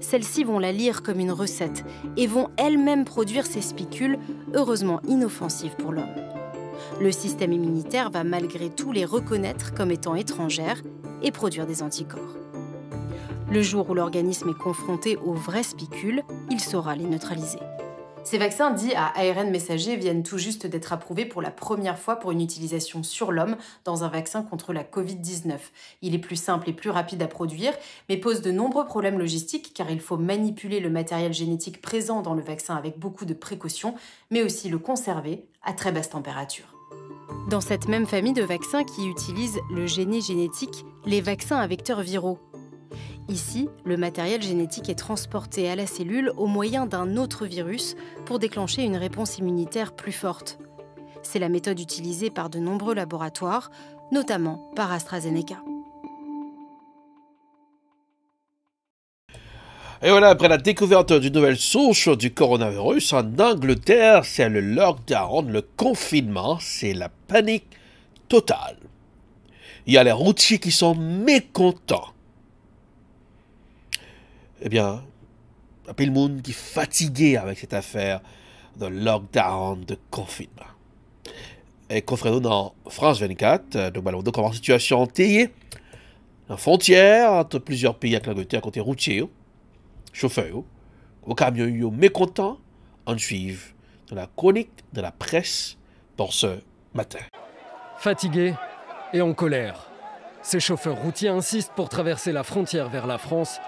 celles-ci vont la lire comme une recette et vont elles-mêmes produire ces spicules, heureusement inoffensives pour l'homme. Le système immunitaire va malgré tout les reconnaître comme étant étrangères et produire des anticorps. Le jour où l'organisme est confronté aux vraies spicules, il saura les neutraliser. Ces vaccins dits à ARN messager viennent tout juste d'être approuvés pour la première fois pour une utilisation sur l'homme dans un vaccin contre la Covid-19. Il est plus simple et plus rapide à produire, mais pose de nombreux problèmes logistiques car il faut manipuler le matériel génétique présent dans le vaccin avec beaucoup de précautions, mais aussi le conserver à très basse température. Dans cette même famille de vaccins qui utilisent le génie génétique, les vaccins à vecteurs viraux. Ici, le matériel génétique est transporté à la cellule au moyen d'un autre virus pour déclencher une réponse immunitaire plus forte. C'est la méthode utilisée par de nombreux laboratoires, notamment par AstraZeneca. Et voilà, après la découverte d'une nouvelle souche du coronavirus en Angleterre, c'est le lockdown, le confinement, c'est la panique totale. Il y a les routiers qui sont mécontents. Eh bien, il y a le monde qui est fatigué avec cette affaire de lockdown, de confinement. Et confrère-nous dans France 24, nous allons donc comment la situation est en frontière entre plusieurs pays avec l'Angleterre, côté routier, chauffeur, au camion mécontents, en suivre de la chronique de la presse pour ce matin. Fatigués et en colère, ces chauffeurs routiers insistent pour traverser la frontière vers la France.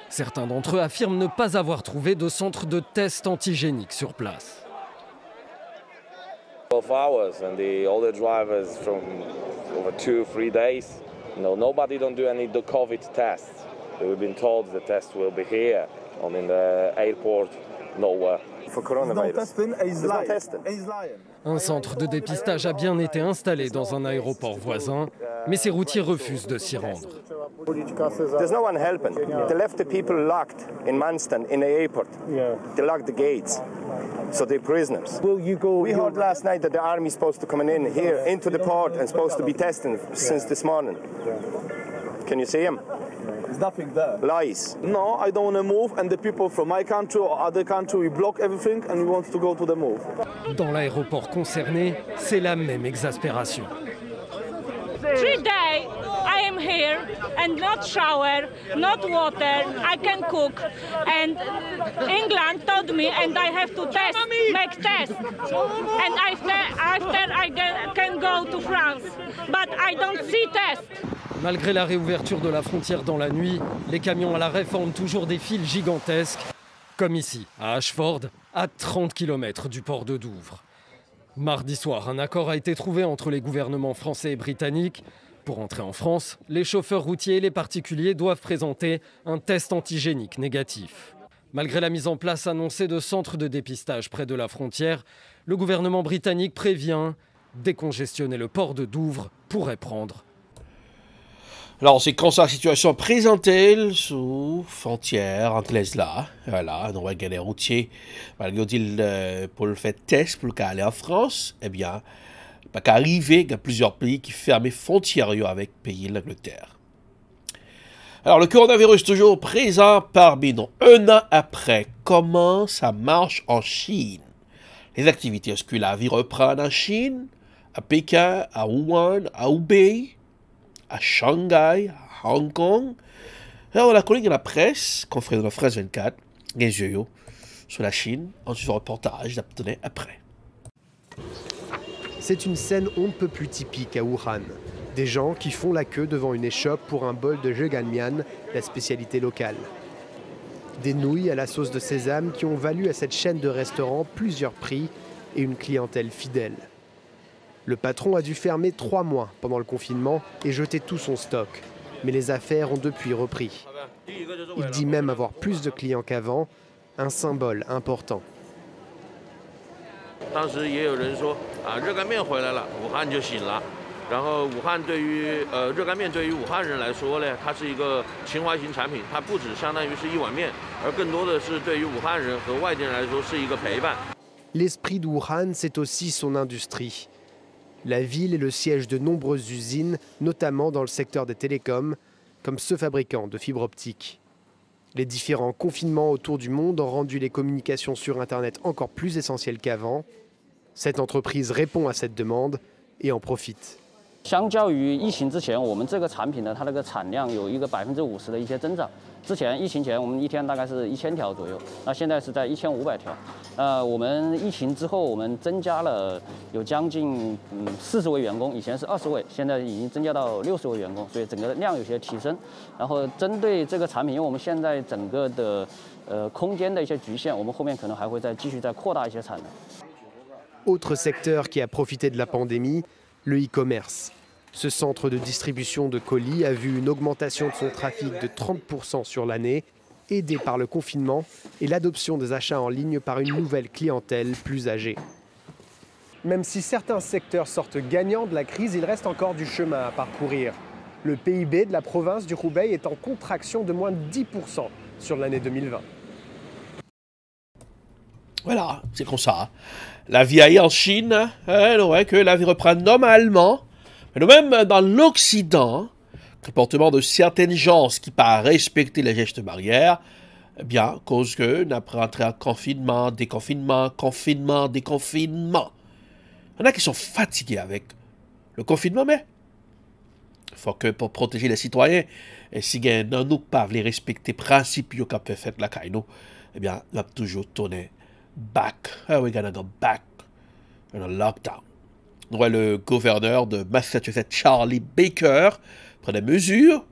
Certains d'entre eux affirment ne pas avoir trouvé de centre de test antigénique sur place. 12 hours and all the drivers from over 2-3 days. Nobody don't do any COVID tests. We've been told the test will be here or in the airport, nowhere. For coronavirus. Un centre de dépistage a bien été installé dans un aéroport voisin, mais ces routiers refusent de s'y rendre. There's no one helping. They left the people locked in Manston in the airport. They locked the gates. So they're prisoners. We heard last night that the army is supposed to come in here into the port and supposed to be testing since this morning. Can you see him? There's nothing there. Lies. No, I don't want to move, and the people from my country or other country, we block everything and we want to go to the move. Dans l'aéroport concerné, c'est la même exaspération. 3 days I am here and not shower, not water, I can cook. And England told me and I have to test, make test. And after I can go to France, but I don't see test. Malgré la réouverture de la frontière dans la nuit, les camions à l'arrêt forment toujours des files gigantesques, comme ici, à Ashford, à 30 km du port de Douvres. Mardi soir, un accord a été trouvé entre les gouvernements français et britanniques. Pour entrer en France, les chauffeurs routiers et les particuliers doivent présenter un test antigénique négatif. Malgré la mise en place annoncée de centres de dépistage près de la frontière, le gouvernement britannique prévient décongestionner le port de Douvres pourrait prendre. Alors, c'est comme ça la situation présentée sous frontière anglaise là. Voilà, on va gagner les routiers. Malgré pour le faire test, pour le cas aller en France, eh bien, pas qu'à arriver, il y a plusieurs pays qui ferment frontières avec le pays de l'Angleterre. Alors, le coronavirus toujours présent parmi nous. 1 an après, comment ça marche en Chine? Les activités, est-ce que la vie reprend en Chine, à Pékin, à Wuhan, à Hubei, à Shanghai, à Hong Kong? Alors, la chronique de la presse, confrère de la France 24, les yeux sur la Chine, en suivant un reportage d'abtenir après. C'est une scène on ne peut plus typique à Wuhan. Des gens qui font la queue devant une échoppe pour un bol de zheganmian, la spécialité locale. Des nouilles à la sauce de sésame qui ont valu à cette chaîne de restaurants plusieurs prix et une clientèle fidèle. Le patron a dû fermer 3 mois pendant le confinement et jeter tout son stock. Mais les affaires ont depuis repris. Il dit même avoir plus de clients qu'avant, un symbole important. L'esprit de Wuhan, c'est aussi son industrie. La ville est le siège de nombreuses usines, notamment dans le secteur des télécoms, comme ce fabricant de fibres optiques. Les différents confinements autour du monde ont rendu les communications sur Internet encore plus essentielles qu'avant. Cette entreprise répond à cette demande et en profite. 相较于疫情之前，我们这个产品呢，它那个产量有一个50%的一些增长。之前疫情前，我们一天大概是1000条左右，那现在是在1500条。我们疫情之后，我们增加了有将近40位员工，以前是20位，现在已经增加到60位员工，所以整个量有些提升。然后针对这个产品，因为我们现在整个的空间的一些局限，我们后面可能还会继续扩大一些产能。Autre secteur qui a profité de la pandémie, le e-commerce. Ce centre de distribution de colis a vu une augmentation de son trafic de 30% sur l'année, aidé par le confinement et l'adoption des achats en ligne par une nouvelle clientèle plus âgée. Même si certains secteurs sortent gagnants de la crise, il reste encore du chemin à parcourir. Le PIB de la province du Hubei est en contraction de moins de 10% sur l'année 2020. Voilà, c'est comme ça. La vie aille en Chine, ouais, que la vie reprend normalement. Mais même dans l'Occident, le comportement de certaines gens qui pas respecter les gestes barrières, eh bien, cause que n'a pas rentré en confinement, déconfinement, confinement, déconfinement. Il y en a qui sont fatigués avec le confinement, mais il faut que pour protéger les citoyens, et si nous pas les respecter principes qu'a peut faire la caille, eh bien, on va toujours tourner back. We're gonna go back in a lockdown. Le gouverneur de Massachusetts, Charlie Baker, prend des mesures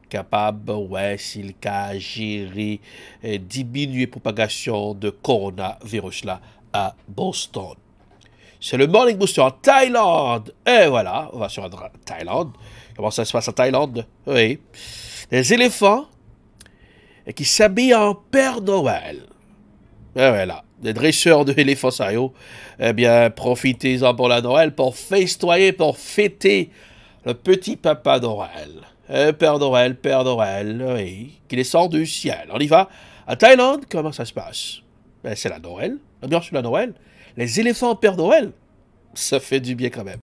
capables, s'il a géré et diminuer la propagation de coronavirus là à Boston. C'est le Morning Booster en Thaïlande. Et voilà, on va sur la Thaïlande. Comment ça se passe en Thaïlande? Oui. Des éléphants qui s'habillent en Père Noël. Et voilà. Les dresseurs d'éléphants, ça y est. Eh bien, profitez-en pour la Noël, pour festoyer, pour fêter le petit papa Noël. Père Noël, oui, qui descend du ciel. On y va. À Thaïlande, comment ça se passe? Ben, c'est la Noël, l'ambiance de la Noël. Les éléphants Père Noël, ça fait du bien quand même.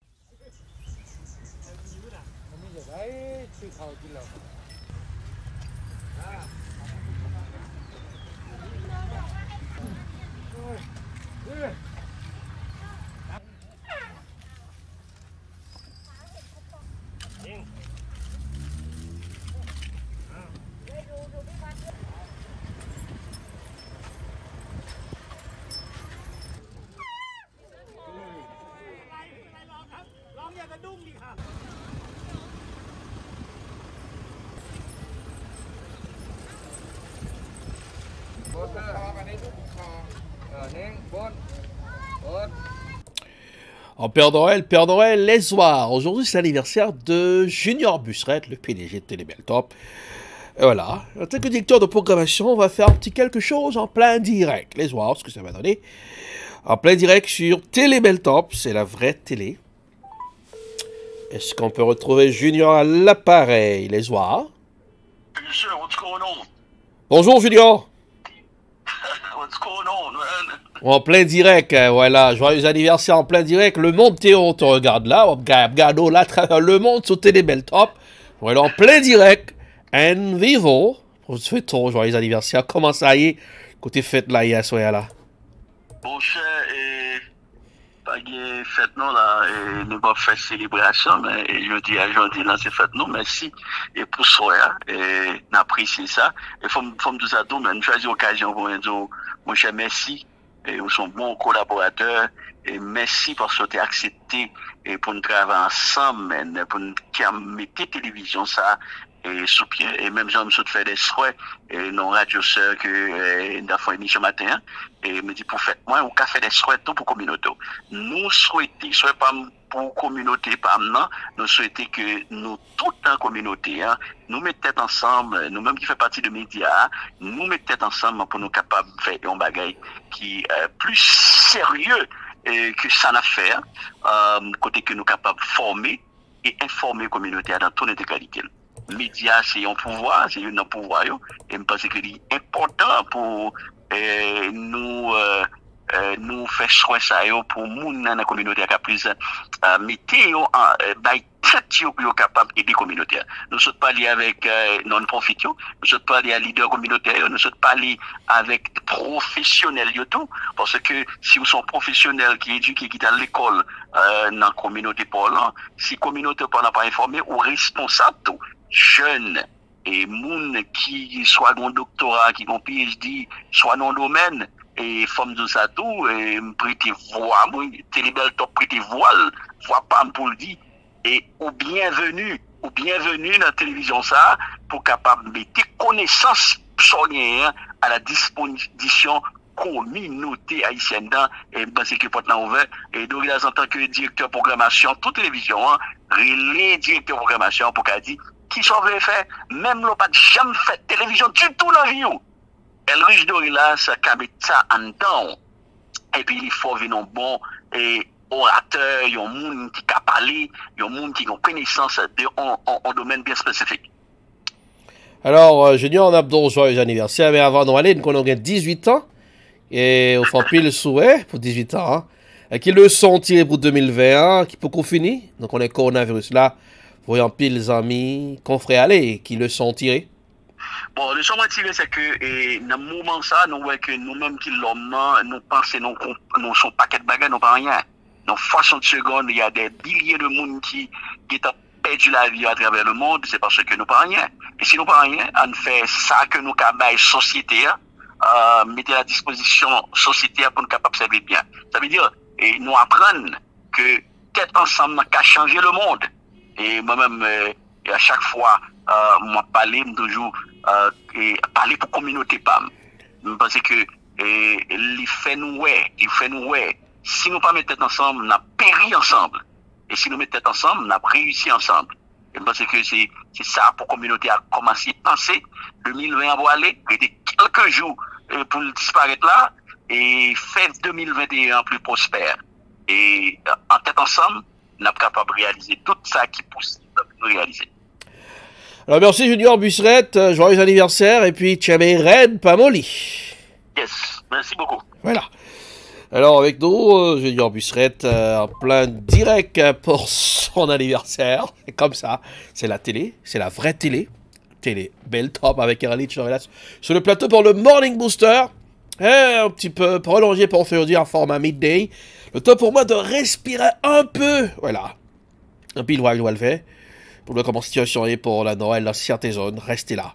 En Père Noël, les soirs. Aujourd'hui, c'est l'anniversaire de Junior Busserette, le PDG de Télébeltop. Et voilà. En tant que directeur de programmation, on va faire un petit quelque chose en plein direct. Les soirs, ce que ça va donner. En plein direct sur Télébeltop, c'est la vraie télé. Est-ce qu'on peut retrouver Junior à l'appareil, les soirs? Bonjour Junior. En plein direct, voilà, joyeux anniversaire en plein direct. Le monde Théo te regarde là, regarde là, à travers le monde sur Télébeltop. Voilà, en plein direct, en vivo. On te souhaite ton joyeux anniversaire. Comment ça y est, côté fête là, hier soir là? Bon cher, pas de fête non là, et nous pas faire célébration, mais jeudi là c'est fête non, merci et pour soir et n'apprécie ça. Et faut tout ça tout, mais nous choisir occasion pour dire mon cher merci. Et vous sont bons collaborateurs et merci parce que tu as accepté et pour nous travailler ensemble pour nous mettre télévision ça et sous pied et même j'aime de faire des souhaits et non radio sœur que nous avons émission matin et me dit pour faire moi on fait des souhaits tout pour communauté nous souhaitons soit pas pour communauté pas maintenant nous souhaitons que nous toute en communauté nous mettons tête ensemble nous même qui fait partie de médias nous mettons tête ensemble pour nous capables de faire un bagage qui est plus sérieux que ça n'a fait côté que nous capables de former et informer la communauté dans toute intégralité. Médias c'est un pouvoir, c'est un pouvoir et je pense que c'est important pour nous nous faisons soin ça pour moun dans la communauté qui a plus mettez by tête yo capable d'aider communauté. Nous sommes parler avec non-profit, nous sommes parler à leader communautaire, nous sommes parler avec professionnels yo tout parce que si vous sont professionnels qui éduquent qui à l'école dans la communauté parlant, si communauté parlant pas informé ou responsable tout jeune et moun qui soit dans doctorat, qui ont PhD, soit dans le domaine et forme de ça tout et prêter voix, télébel top prêter voile, voix pas pour le dire et ou bienvenue dans la télévision ça pour capable mettre connaissance soignée à la disposition communauté haïtienne dans et parce que porte là ouvert et donc en tant que directeur programmation toute télévision relais directeur programmation pour qu'a dit qui sont fait même l'on pas jamais fait télévision du tout dans vie elle riche de là ça cabe ça en temps et puis il faut venir bon et orateur yon monde qui cap parler yon monde qui ont connaissance de en domaine bien spécifique. Alors Junior Nabdo joyeux anniversaire mais avant nous aller nous avons 18 ans et on fait pile souhait pour 18 ans hein, qui le sont tiré pour 2021 qui peut qu'on finir donc on est coronavirus là voyant pile les amis confrères aller qui le sont tirés. Bon, le sommet tiré, c'est que dans le moment ça, nous voyons que nous-mêmes qui l'homme, nous pensons nous sommes paquet de bagages, nous pas rien. Dans 60 secondes, il y a des milliers de monde qui ont perdu la vie à travers le monde, c'est parce que nous pas rien. Et si nous pas rien, on fait ça que nous avons société, mettez à la disposition société pour nous capables de servir bien. Ça veut dire, et nous apprendre que tête ensemble, nous avons changé le monde. Et moi-même, à chaque fois, moi parler toujours et parler pour communauté PAM parce que il fait nous si nous pas mettre tête ensemble nous péri ensemble et si nous mettons tête ensemble nous réussi ensemble et parce que c'est ça pour communauté a commencé à penser 2020 va aller et quelques jours pour disparaître là et faire 2021 plus prospère et en tête ensemble nous sommes capables de réaliser tout ça qui est possible de réaliser. Alors merci Junior Busseret, joyeux anniversaire et puis Tchamé Red Pamoli. Yes, merci beaucoup. Voilà. Alors avec nous, Junior Busseret en plein direct pour son anniversaire. Et comme ça, c'est la télé, c'est la vraie télé. Télé belle top avec Erlich sur le plateau pour le Morning Booster. Et un petit peu prolongé pour aujourd'hui en format midday. Le temps pour moi de respirer un peu. Voilà. Un pile je dois le faire. Pour le comment situation est pour la Noël dans certaines zones, restez là.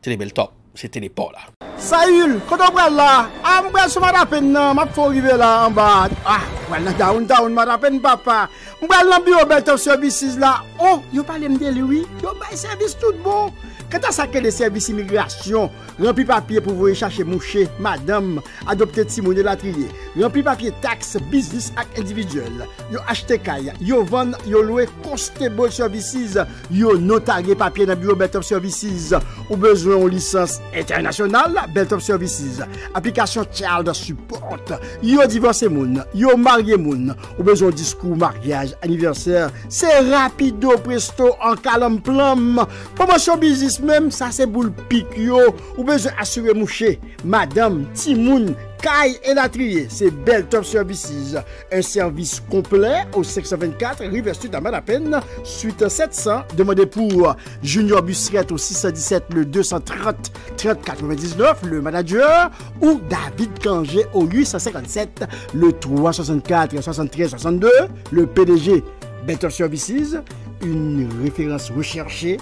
Télé belle top, c'était les pas là. Saül, quand on va là, on va se mettre à peine, ma faut arriver là en bas. Ah, voilà down, ma peine papa. On va dans le bureau Belt Services là. Oh, you parlez de lui, you buy service tout bon. Quand ça que les services immigration, rempli papier pour vous chercher moucher, madame, adopter Timon de la trier, rempli papier taxe, business ak individuel, yo acheter kaya, yo vend, yo louer constable services, yo notarié papier dans bureau Belt of Services, ou besoin en licence internationale, Belt of Services, application child support, yo divorcé moun, yo marié moun, ou besoin discours mariage, anniversaire, c'est rapido presto en calme plum, promotion business même ça c'est boule pique yo ou besoin assurer moucher madame Timoun Kai et la trier c'est Belt Top Services un service complet au 624 River Street à Madapen suite 700 demandez pour Junior Busseret au 617 le 230 30 99 le manager ou David Kangé au 857 le 364 73 62 le PDG Belt Top Services une référence recherchée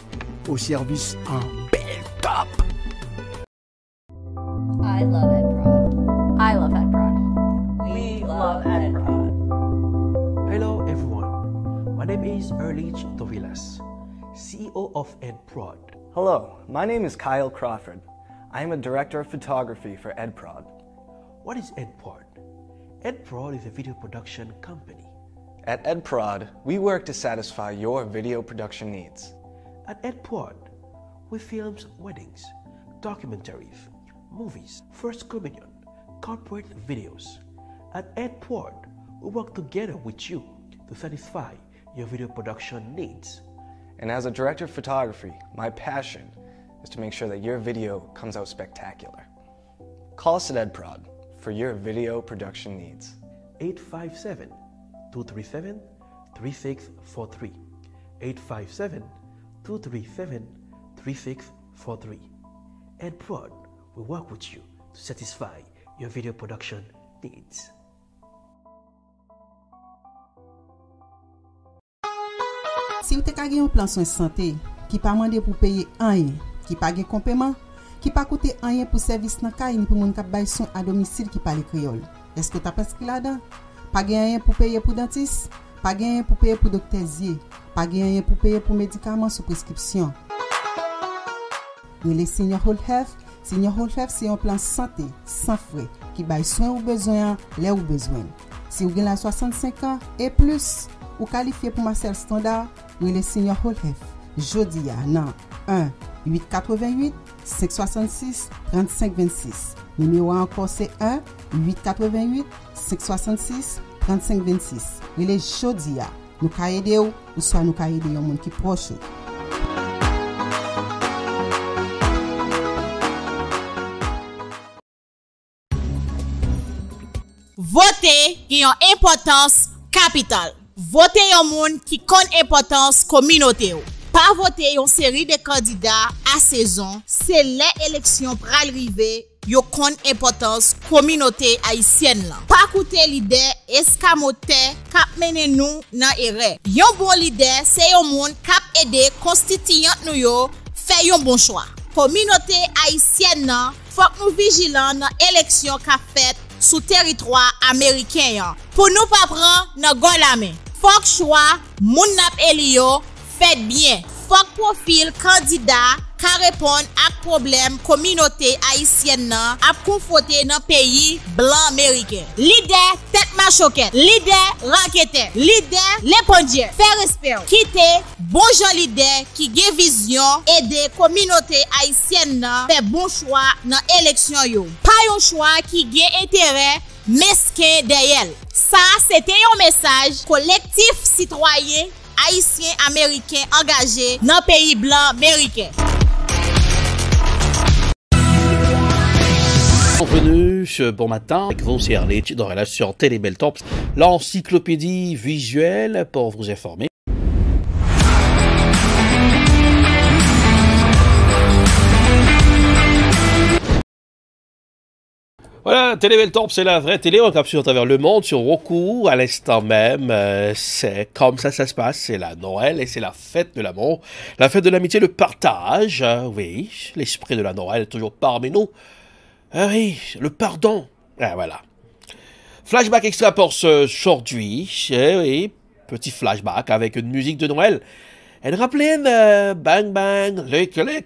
au service en belle top. I love EdProd. I love EdProd. We love EdProd. Hello everyone. My name is Erlich Dovilas, CEO of EdProd. Hello, my name is Kyle Crawford. I am a director of photography for EdProd. What is EdProd? EdProd is a video production company. At EdProd, we work to satisfy your video production needs. At EdProd, we film weddings, documentaries, movies, first communion, corporate videos. At EdProd, we work together with you to satisfy your video production needs. And as a director of photography, my passion is to make sure that your video comes out spectacular. Call us at EdProd, for your video production needs. 857-237-3643. 857-237-3643. Ed Prod will work with you to satisfy your video production needs. Si vous avez un plan de santé qui pas demandé pour payer rien, qui pas de complément, qui pas coûter rien pour service dans caille ni pour moun k'ap bay soin à domicile qui parle créole. Est-ce que tu as presque là-dedans? Pas rien pour payer pour dentiste, pas rien pour payer pour docteur Zier, pas rien pour payer pour médicaments sous prescription. Les Senior Whole Health, Senior Whole Health c'est un plan santé sans frais qui baille soin ou besoin là où besoin. Si vous avez la 65 ans et plus, ou qualifié pour Marcel Standard, les Senior Whole Health. Jodi a nan 1-888-566-3526. Numéro encore c'est 1-888-566-3526. Les jodi a nous ka aider ou soit nous ka aider yon moun ki proche. Voter qui a une importance capitale. Voter yon moun qui connaît importance communauté. Pas voter yon série de candidats à saison, c'est l'élection pral rive, yon connaît importance communauté haïtienne là. Pas coûter leader escamoté k'ap mene nous nan erreur. Yon bon leader, c'est yon moun k'ap aider constituant nou yo fait yon bon choix. Communauté haïtienne nan, faut nous vigilant dans élection qu'a fait sous territoire américain pour nous pas prendre nan gon la main. Faut choix moun nap elio fait bien. Faut profil candidat ka répondre à problème communauté haïtienne nan ap confronté dans pays blanc américain. Leader tête machoquette, leader raquette, leader l'épondier, fait respect. Quitter bon Jean leader qui gen vision aider communauté haïtienne nan fait bon choix dans élection yo. Pas un choix qui gen intérêt mesquin derrière. Ça c'était un message collectif citoyen haïtien américain engagé dans le pays blanc américain. Bienvenue ce bon matin avec vous, c'est Arlette Dorella sur Télébel Temps, l'encyclopédie visuelle pour vous informer. Voilà, Télébel Temps, c'est la vraie télé, on capture à travers le monde sur Roku, à l'instant même, c'est comme ça se passe, c'est la Noël et c'est la fête de l'amour, la fête de l'amitié, le partage, oui, l'esprit de la Noël est toujours parmi nous, oui, le pardon, voilà. Flashback extra pour ce aujourd'hui, oui, petit flashback avec une musique de Noël, elle rappelait Bang Bang, Lick Lick.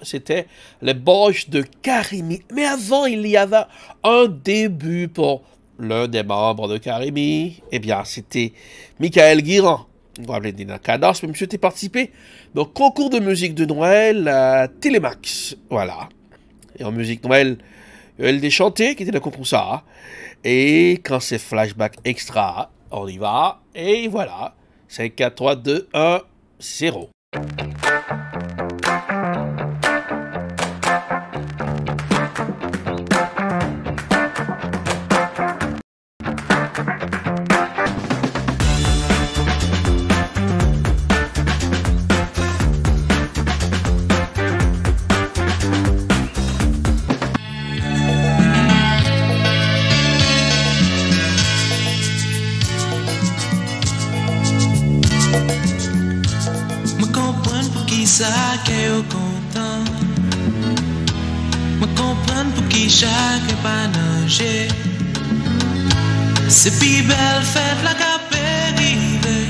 C'était les Boches de Karimi. Mais avant, il y avait un début pour l'un des membres de Karimi. Eh bien, c'était Michael Guiran. Vous vous rappelez Dina Cadence, mais monsieur était participé au concours de musique de Noël à Télémax. Voilà. Et en musique Noël, il a chanté, qui était le concours ça. Et quand c'est flashback extra, on y va. Et voilà. 5, 4, 3, 2, 1, 0. C'est plus belle fête la cap arrivée,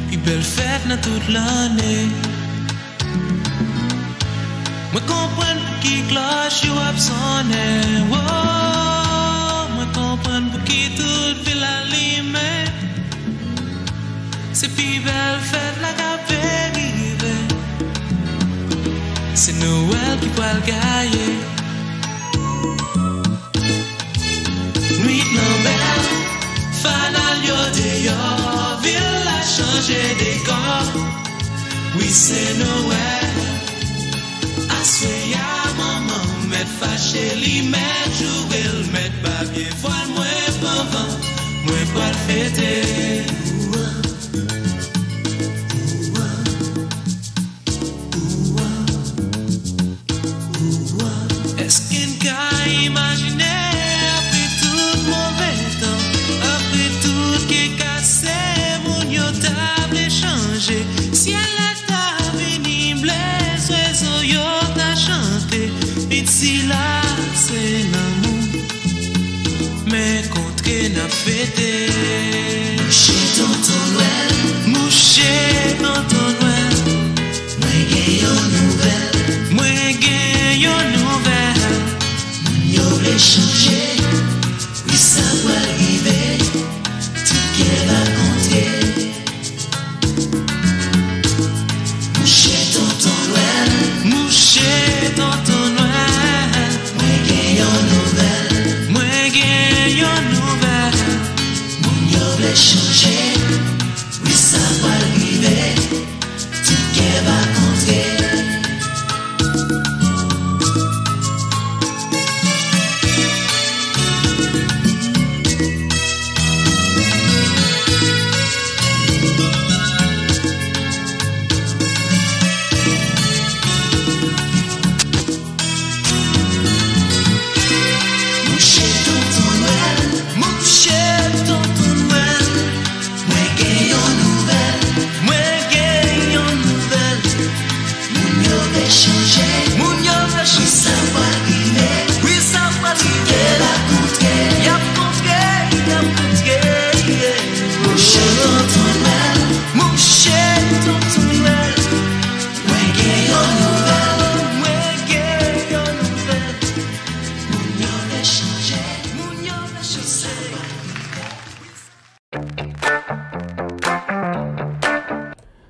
plus belle fête dans toute l'année. Moi comprends pour qui cloche ou absonné, oh, moi comprends pour qui toute ville allumée. C'est plus belle fête la cap arrivée, c'est Noël qui va le gagner. Nuit Noël, fanal yo de yo, ville a changé décor. Oui c'est Noël, assoya maman met fâche marcher, li met jouer, le met pas bien, voile moi pas vent, moi pas le fêter. Est-ce qu'une cas imaginer après tout mauvais temps, après tout qui est cassé, mon yo table échangé, si elle a ta veni blesse, oiseau yo t'a chanté, et si là c'est l'amour, mais contre n'a fêté. Mouché tonton Noël, mouché tonton Noël, moi gagne une nouvelle, moi gagne une nouvelle. Yo voulait changer, oui ça va arriver, tout qu'elle va compter. Mouché tonton Noël, mouché tonton Noël, moi gagne une nouvelle, moi gagne une nouvelle. Mon yo voulait changer, oui ça va arriver, tout qu'elle va compter.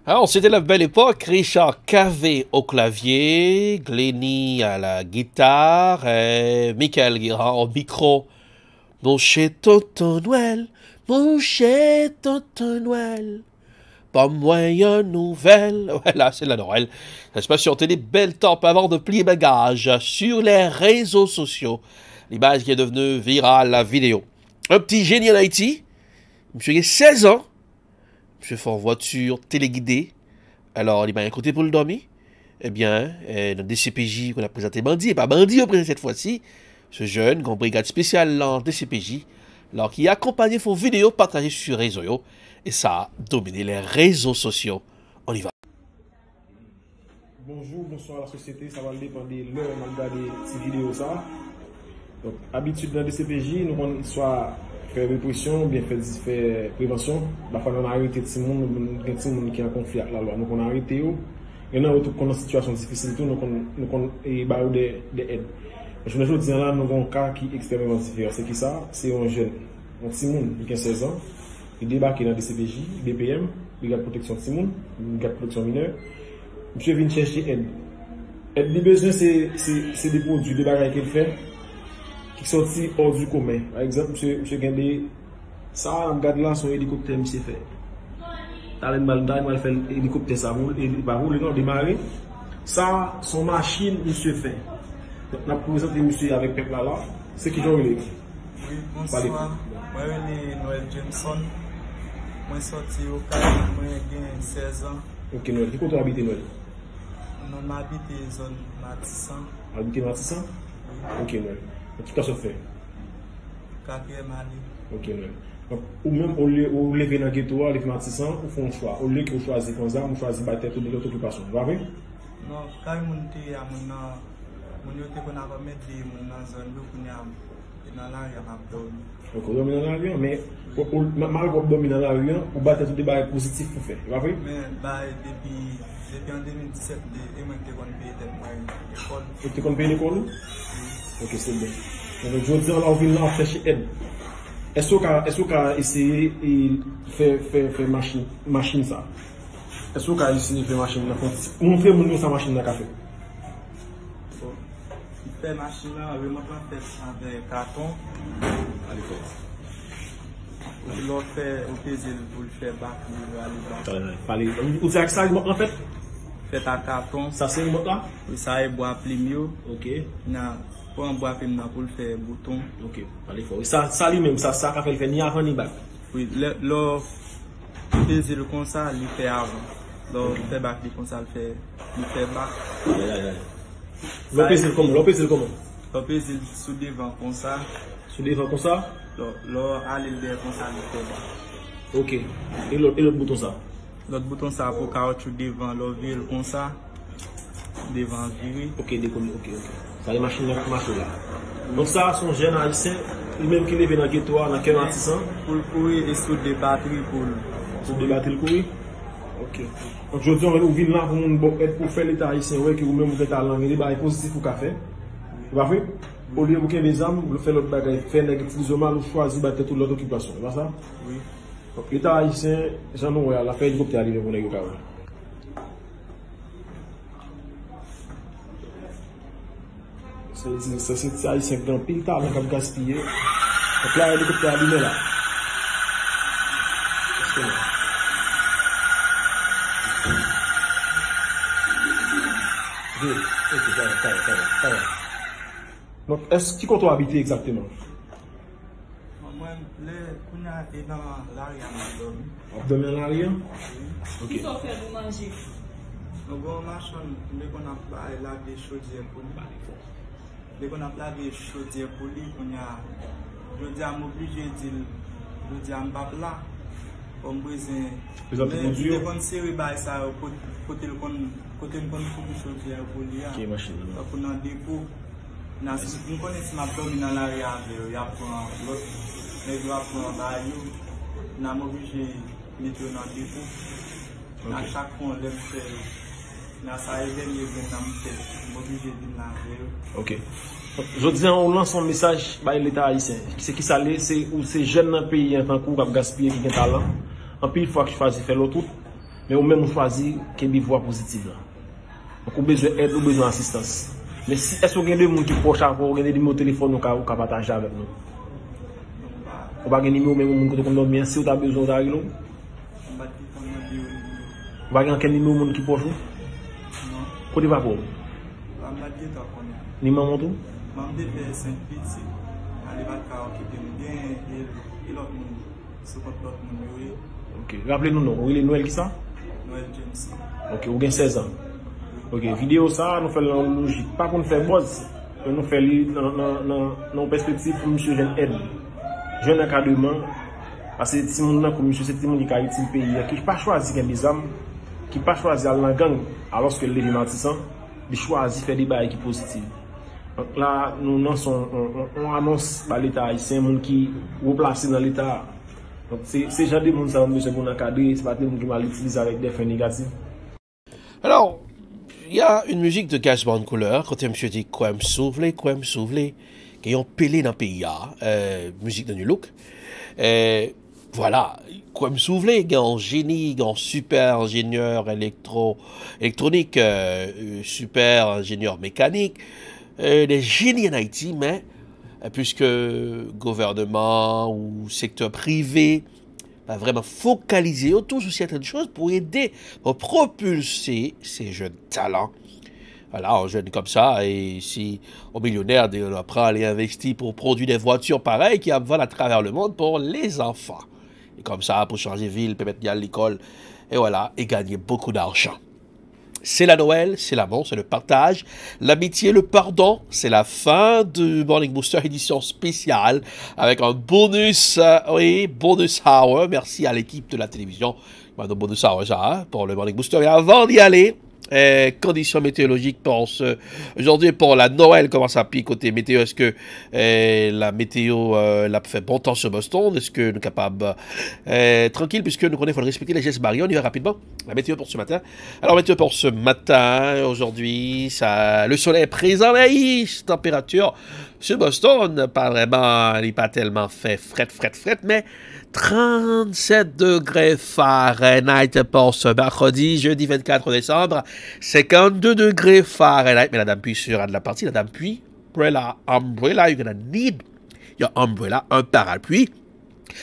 Alors, c'était la belle époque. Richard Cavé au clavier, Glenny à la guitare, et Michael Guérard au micro. Mon cher tonton Noël, mon cher tonton Noël, pas moyen nouvelle. Voilà, c'est la Noël. Ça se passe sur Télé Belle Temps avant de plier bagages sur les réseaux sociaux. L'image qui est devenue virale, la vidéo. Un petit génie en Haïti. Monsieur a 16 ans. Monsieur fait en voiture téléguidée. Alors, il m'a un côté pour le dormir. Eh bien, notre DCPJ qu'on a présenté bandit, et pas bandit au présent cette fois-ci, ce jeune, qu'on brigade spéciale en DCPJ, alors qui a accompagné vos vidéos partagées sur les réseaux, et ça a dominé les réseaux sociaux. On y va. Bonjour, bonsoir à la société, ça va dépendre de l'heure où on regarde ces vidéos. Ça. Donc, habitude dans le DCPJ, nous on soit faire répression, bien faire prévention. Parfois, on a arrêté tout le monde qui est en conflit avec la loi. Donc, on a arrêté. Et nous, on a une situation difficile, nous avons des aides. Je me dis là, nous avons un cas qui est extrêmement différent. C'est qui ça? C'est un jeune, un petit monde qui a 16 ans, il débarque dans le DCPJ, BPM, il a protection de petit monde, il a protection mineure. Monsieur vient chercher aide. Aide des besoins, c'est des produits, des bagages qu'il fait, qui sont sortis hors du commun. Par exemple, monsieur Gendé, ça, on regarde là son hélicoptère, monsieur fait. T'as une balle d'ail, il fait l'hélicoptère, ça roule, il va rouler, non, démarrer. Ça, son machine, monsieur fait. Donc, on a présenté monsieur avec peuple là, c'est qui j'en relève. Oui, bonsoir. Moi, je suis Noël Jameson. Moi, je suis sorti au Cali, moi, j'ai 16 ans. Ok, Noël, qui côté habite Noël? On habite dans la zone Matissan. Habite Matissan? Ok, Noël. Qui t'a fait? Quatrième année. Ok, Noël. Donc, ou même au lieu de lever dans le ghetto, au lieu de Matissan, ou font un choix. Au lieu que vous choisissez comme ça, vous choisissez de battre toute l'autre occupation. Vous voyez? Non, quand vous êtes à mon nom, vous êtes à la zone où dans l'avion. Donc, vous dormez dans l'avion, mais malgré que vous dormez dans l'avion, vous battez tous les barres positifs pour faire. Vous voyez? Mais depuis en 2017, je suis l'école. Tu comptes payer l'école? Ok, c'est bien. Donc, je dis, on vient là chercher aide. Est-ce qu'on a essayé de faire machine ça? Est-ce qu'on a essayé de faire machine? Montrez-moi sa machine dans le café. Faire machine là, je vais avec carton. Allez, on fait au plaisir pour le faire bac. Vous avez ça en fait? Fait à carton. Ça c'est une moto là? Oui, ça est bois plimio. Ok. pour emboîter pour le faire bouton. Ok, allez fort. Ça lui-même, ça qu'a fait le faire ni avant ni bac. Oui, le peser le comme ça, il fait avant. Le fait bac, comme ça, il fait bac. Le peser comment? Le peser comment? Le peser sous devant comme ça. Sous devant comme ça? Aller derrière comme ça, il fait bac. Ok. Et l'autre bouton ça? L'autre bouton ça pour caoutchouc devant, le virer comme ça. Devant virer. Ok, ok. Ça les machines là. Donc ça, son jeune haïtien, lui-même qui lève dans le ghetto, dans quel artisan? Pour courir et sous des batteries pour des batteries courir? Ok. Donc je dis, on va venir là pour faire l'état haïtien, ouais, que vous-même vous faites talent, il y a des bagages positifs pour café. Vous voyez? Au lieu de faire des armes, vous faites l'autre bagage, faire utiliser mal ou choisir battre toute l'autre occupation. C'est pas ça? Oui. Donc l'état haïtien, j'en ai la fait hélicoptère arrivé pour les gars. C'est haïtien qui a un pile talent qui a gaspillé. Donc là, l'hélicoptère arrivé là. Donc, est-ce qui compte habiter exactement? Moi, je suis dans l'arrière. Dans l'arrière? Ok. Qu'est-ce qu'on fait pour manger? Nous avons une machine, nous avons lavé des chaudières pour lui. Nous avons lavé des chaudières pour lui. Je dis à m'obliger de dire, je dis à m'bab là, comme besoin. Vous avez une série ça côté le côté une chaudière pour lui. Qui machine? Pour nous dépôt. Nous connaissons ma famille dans l'arrière, il y a l'autre, mais il y a un baril, nous sommes obligés de mettre dans le dépôt. À chaque fois, on l'aime faire, nous sommes obligés de mettre. Ok. Je dis, on lance un message par l'État haïtien. C'est qui ça l'est, c'est où ces jeunes dans le pays en tant que qui gaspillent qui ont talent. En pile fois qu'ils choisissent faire l'autre, mais au même on choisit qu'il y a des voies positives. Donc, on a besoin d'aide, on a besoin d'assistance. Mais si est-ce qu'il y a des gens qui proches à vous, des numéros de téléphone ou qui partager avec nous? Ou pas des numéros même qui sont bien si vous avez besoin d'aide? Ou pas quel numéro qui proche? Non. Côté pas pour? Numéro tout? Je vais faire 5 petits. Je vais bien et l'autre numéro. Ok. Rappelez-nous, non. Où est Noël qui ça? Noël James. Ok. Vous avez 16 ans. Ok, vidéo ça, nous faisons la logique. Pas qu'on fait buzz, nous faisons dans perspective pour monsieur jeune aide. Jeune encadrement, parce que si mon comme monsieur, c'est mon qui a été le pays, qui n'a pas choisi des âmes, qui n'a pas choisi la gang, alors que les rémartissants, de choisir faire des bails qui positifs. Donc là, nous lançons, on annonce par l'État haïtien, monde qui replacé dans l'État. Donc c'est genre de monde ça, monsieur, pour encadrer, c'est pas des gens qui mal utilisé avec des fins négatives. Alors, il y a une musique de Cash Band Couleur, quand monsieur dit quoi me souffler, qui ont pelé dans le pays, musique de New Look. Voilà, quoi me souffler, un génie, un super ingénieur électronique, super ingénieur mécanique, des génies en Haïti, mais puisque gouvernement ou secteur privé va vraiment focaliser autour de certaines choses pour aider, pour propulser ces jeunes talents. Voilà, un jeune comme ça, et si un millionnaire après aller investir pour produire des voitures pareilles qui volent à travers le monde pour les enfants. Et comme ça, pour changer ville, permettre d'aller à l'école, et voilà, et gagner beaucoup d'argent. C'est la Noël, c'est l'amour, c'est le partage, l'amitié, le pardon. C'est la fin du Morning Booster édition spéciale avec un bonus, bonus hour. Merci à l'équipe de la télévision, bonus hour pour le Morning Booster. Et avant d'y aller, conditions météorologiques pour aujourd'hui pour la Noël, comment ça pique côté météo? Est-ce que la météo l'a fait bon temps sur Boston? Est-ce que nous sommes capables tranquille, puisque nous connaissons, il faut respecter les gestes barrières. On y va rapidement. La météo pour ce matin. Alors météo pour ce matin, aujourd'hui, le soleil est présent, mais température sur Boston, pas vraiment, il n'est pas tellement fait fret, mais 37 degrés Fahrenheit pour ce mercredi, jeudi 24 décembre, 52 degrés Fahrenheit. Mais la dame Puy sera de la partie, la dame Puy, umbrella, you're gonna need your umbrella, un parapluie.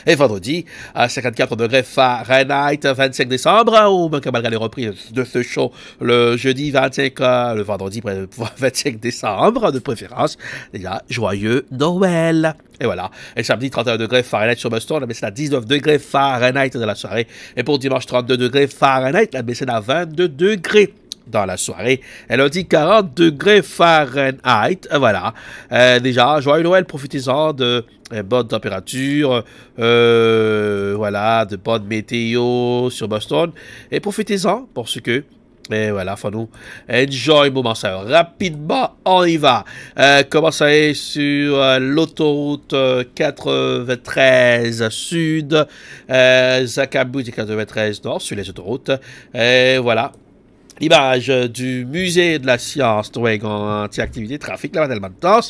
Et vendredi, à 54 degrés Fahrenheit, 25 décembre, ou même malgré les reprises de ce show, le jeudi 25, le vendredi 25 décembre, de préférence. Déjà, joyeux Noël. Et voilà. Et samedi, 31 degrés Fahrenheit sur Boston, on a baissé à 19 degrés Fahrenheit de la soirée. Et pour dimanche, 32 degrés Fahrenheit, on a baissé à 22 degrés. Dans la soirée. Elle a dit 40 degrés Fahrenheit. Voilà. Déjà, joyeux Noël, profitez-en de bonnes températures. Voilà, de bonnes météo sur Boston. Et profitez-en pour ce que. Et voilà, nous enjoy le moment ça. Rapidement, on y va. Commencer sur l'autoroute 93 sud. Zacabu 93 nord sur les autoroutes. Et voilà. L'image du musée de la science, nous avons une activité trafic, là, tellement de temps,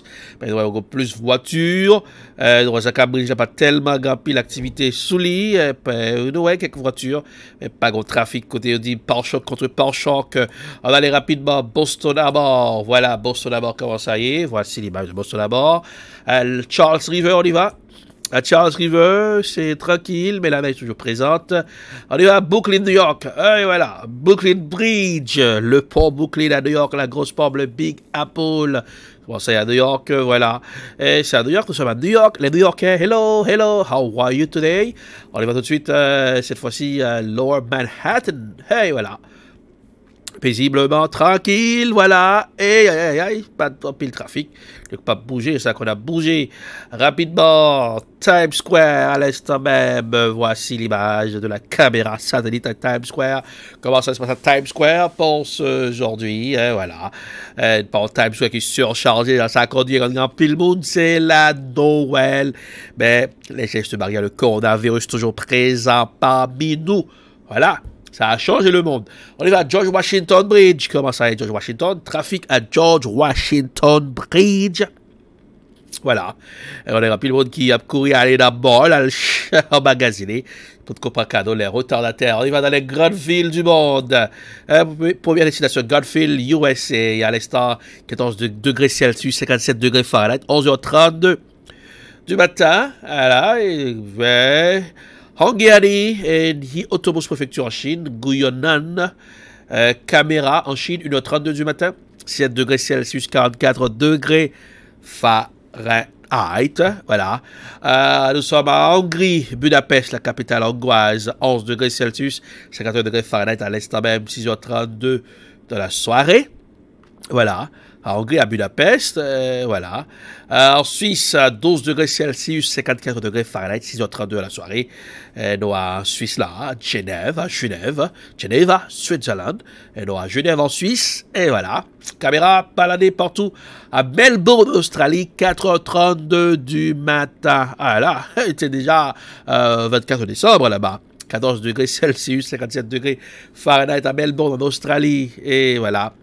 mais nous avons plus de voitures, nous avons pas tellement de l'activité sous lit, nous avons quelques voitures, mais pas de trafic, côté, on dit pare-choc contre pare-choc, on va aller rapidement, Boston à bord, voilà, Boston à bord, comment ça y est, voici l'image de Boston à bord, Charles River, on y va. À Charles River, c'est tranquille, mais la neige est toujours présente. On y va à Brooklyn, New York. Et voilà, Brooklyn Bridge, le pont Brooklyn à New York, la grosse pont, le Big Apple. Bon, c'est à New York, voilà. Et c'est à New York, nous sommes à New York. Les New Yorkais, hello, how are you today? On y va tout de suite, cette fois-ci, à Lower Manhattan. Hey, voilà. Paisiblement, tranquille, voilà. Et pas de pile trafic. Il ne pas bouger, c'est ça qu'on a bougé rapidement. Times Square, à l'instant même. Voici l'image de la caméra satellite à Times Square. Comment ça se passe à Times Square pour aujourd'hui? Voilà. Pour Times Square qui est surchargé dans sa conduite en pile monde, c'est la Noël. Mais les gestes barrières, le coronavirus toujours présent parmi nous. Voilà. Ça a changé le monde. On y va à George Washington Bridge. Comment ça est, George Washington? Trafic à George Washington Bridge. Voilà. Et on est rapide, le monde qui a couru à aller d'abord, là, emmagasiner. Pour comprendre cadeau, les retardataires. On y va dans les grandes villes du monde. Première destination, Godfield, USA. À l'instant, 14 degrés Celsius, 57 degrés Fahrenheit, 11h32 du matin. Voilà. Et Hongari et Autobus Préfecture en Chine, Guyonan, Caméra en Chine, 1h32 du matin, 7 degrés Celsius, 44 degrés Fahrenheit, voilà. Nous sommes à Hongrie, Budapest, la capitale hongroise, 11 degrés Celsius, 51 degrés Fahrenheit à l'instant même, 6h32 de la soirée, voilà. À Hongrie, à Budapest, voilà. En Suisse, 12 degrés Celsius, 54 degrés Fahrenheit, 6h32 à la soirée. Nous en Suisse là, à Genève, Switzerland. Et nous à Genève en Suisse, et voilà. Caméra baladée partout. À Melbourne, Australie, 4h32 du matin. Ah là, c'était déjà 24 décembre là-bas. 14 degrés Celsius, 57 degrés Fahrenheit à Melbourne, en Australie, et voilà.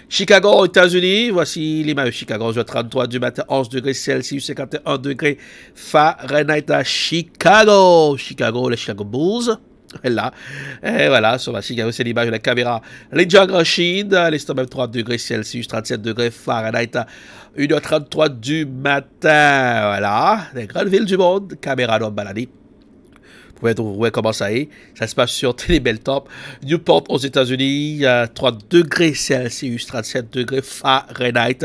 Chicago, aux États-Unis, voici l'image de Chicago, 33 du matin, 11 degrés Celsius, 51 degrés Fahrenheit à Chicago. Chicago, les Chicago Bulls. Là. Et voilà, sur la Chicago, c'est l'image de la caméra. Les Jaguars en Chine, l'instant même 3 degrés Celsius, 37 degrés Fahrenheit à 1h33 du matin. Voilà, les grandes villes du monde, caméra d'homme baladé. Vous pouvez comment ça est. Ça se passe sur Télébeltop. Newport aux États-Unis, 3 degrés Celsius, 37 degrés Fahrenheit.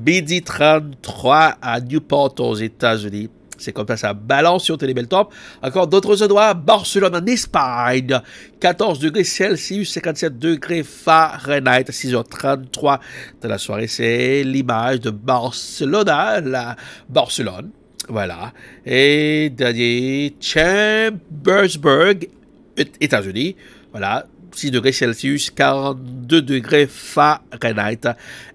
Midi 33 à Newport aux États-Unis. C'est comme ça balance sur Télébeltop. Encore d'autres endroits. Barcelone en Espagne, 14 degrés Celsius, 57 degrés Fahrenheit, 6h33 de la soirée. C'est l'image de Barcelone. Voilà. Et dernier, Chambersburg, États-Unis. Voilà. 6 degrés Celsius, 42 degrés Fahrenheit.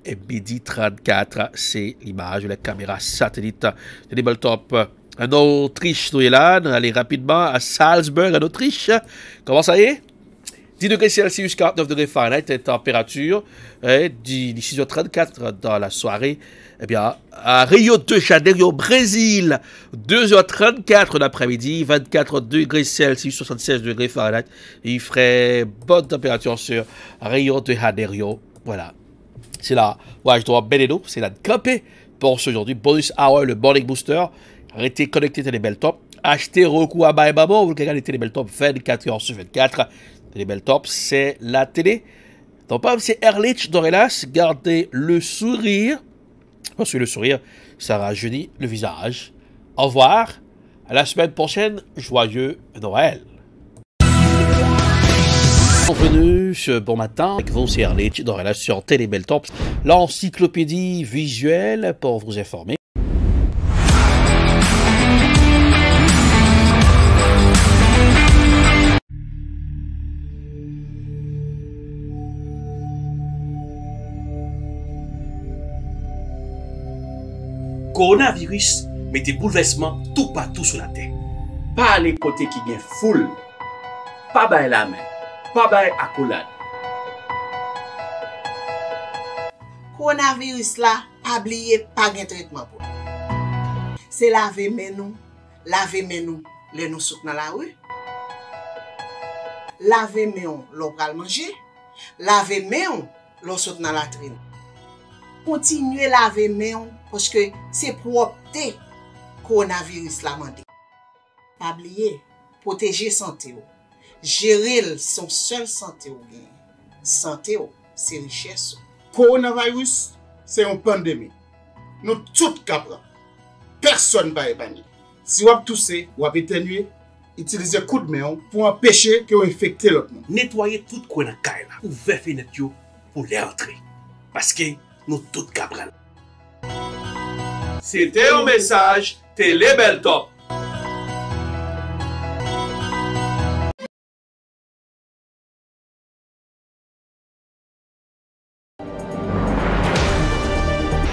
Et midi 34, c'est l'image de la caméra satellite de Télébeltop. En Autriche, nous y là. On allait rapidement à Salzburg, en Autriche. Comment ça y est? 10 degrés Celsius, 49 degrés Fahrenheit, température. D'ici 6h34 dans la soirée. Eh bien, à Rio de Janeiro, Brésil, 2h34 l'après-midi, 24 degrés Celsius, 76 degrés Fahrenheit. Il ferait bonne température sur Rio de Janeiro. Voilà. C'est là. Ouais, je dois Benedetto, c'est la campée pour ce aujourd'hui. Bonus Hour, le Morning Booster. Arrêtez, connectez Télébeltop. acheter recours à Baïbabo, vous regardez Télébeltop 24h sur 24. Télébeltop, c'est la télé. Ton peuple, c'est Erlich Dorelas. Gardez le sourire. Parce que le sourire, ça rajeunit le visage. Au revoir. À la semaine prochaine. Joyeux Noël. Bienvenue ce bon matin avec vous, c'est Erlich Dorelas sur Télébeltop, l'encyclopédie visuelle pour vous informer. Coronavirus met des bouleversements tout partout sur la terre. Pas les côtés qui viennent full, pas bail la main, pas bail accolade. Coronavirus là, pas oublier pas de traitement pour. C'est laver main nous, les nous souk dans la rue. Laver main l'on pral manger, laver main l'on souk dans la latrine. Continuez laver main parce que c'est propreté coronavirus la mandé. Pas oublier, protéger santé ou. Gérer son seul santé ou gain. Santé ou, c'est richesse. Coronavirus, c'est une pandémie. Nous tous capable. Personne ne va épargner. Si vous avez toussé, vous avez éternué, utilisez coup de main pour empêcher que vous infectez l'autre monde. Nettoyez tout le coin de la caille là, ouvrez fenêtre pour les entrer. Parce que nous tous capables. C'était un message Télébeltop.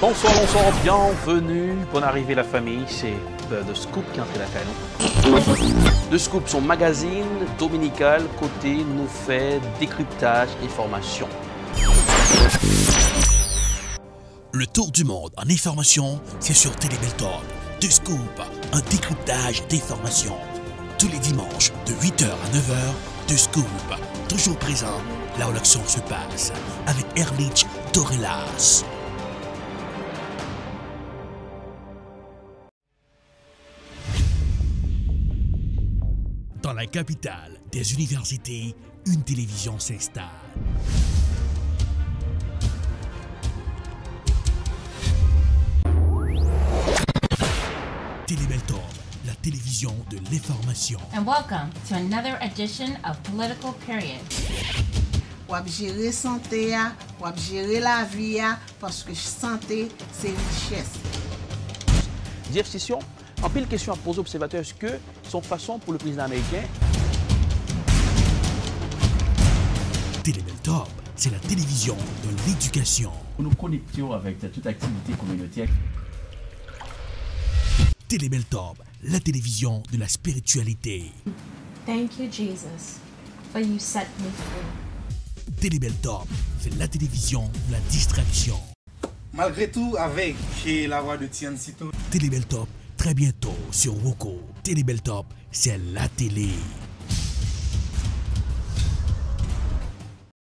Bonsoir, bienvenue. Bonne arrivée la famille, c'est The Scoop qui entre la caille. The Scoop, son magazine dominical côté nous fait décryptage et formation. Le tour du monde en information, c'est sur Télébeltop. The Scoop, un décryptage d'informations. Tous les dimanches de 8h à 9h, The Scoop, toujours présent là où l'action se passe, avec Erlich Dorelas. Dans la capitale des universités, une télévision s'installe. Télébeltop, la télévision de l'information. And welcome to another edition of Political Period. Ou gérer santé, ou gérer la vie, parce que santé, c'est richesse. Jeff Session, en pile question à poser aux observateurs, est-ce que son façon pour le président américain? Télébeltop, c'est la télévision de l'éducation. Nous nous connections avec toute activité communautaire. Télébeltop, la télévision de la spiritualité. Thank you, Jesus, for you set me free. Télébeltop, c'est la télévision de la distraction. Malgré tout, avec la voix de Tian Sito. Télébeltop, très bientôt sur Woko. Télébeltop, c'est la télé.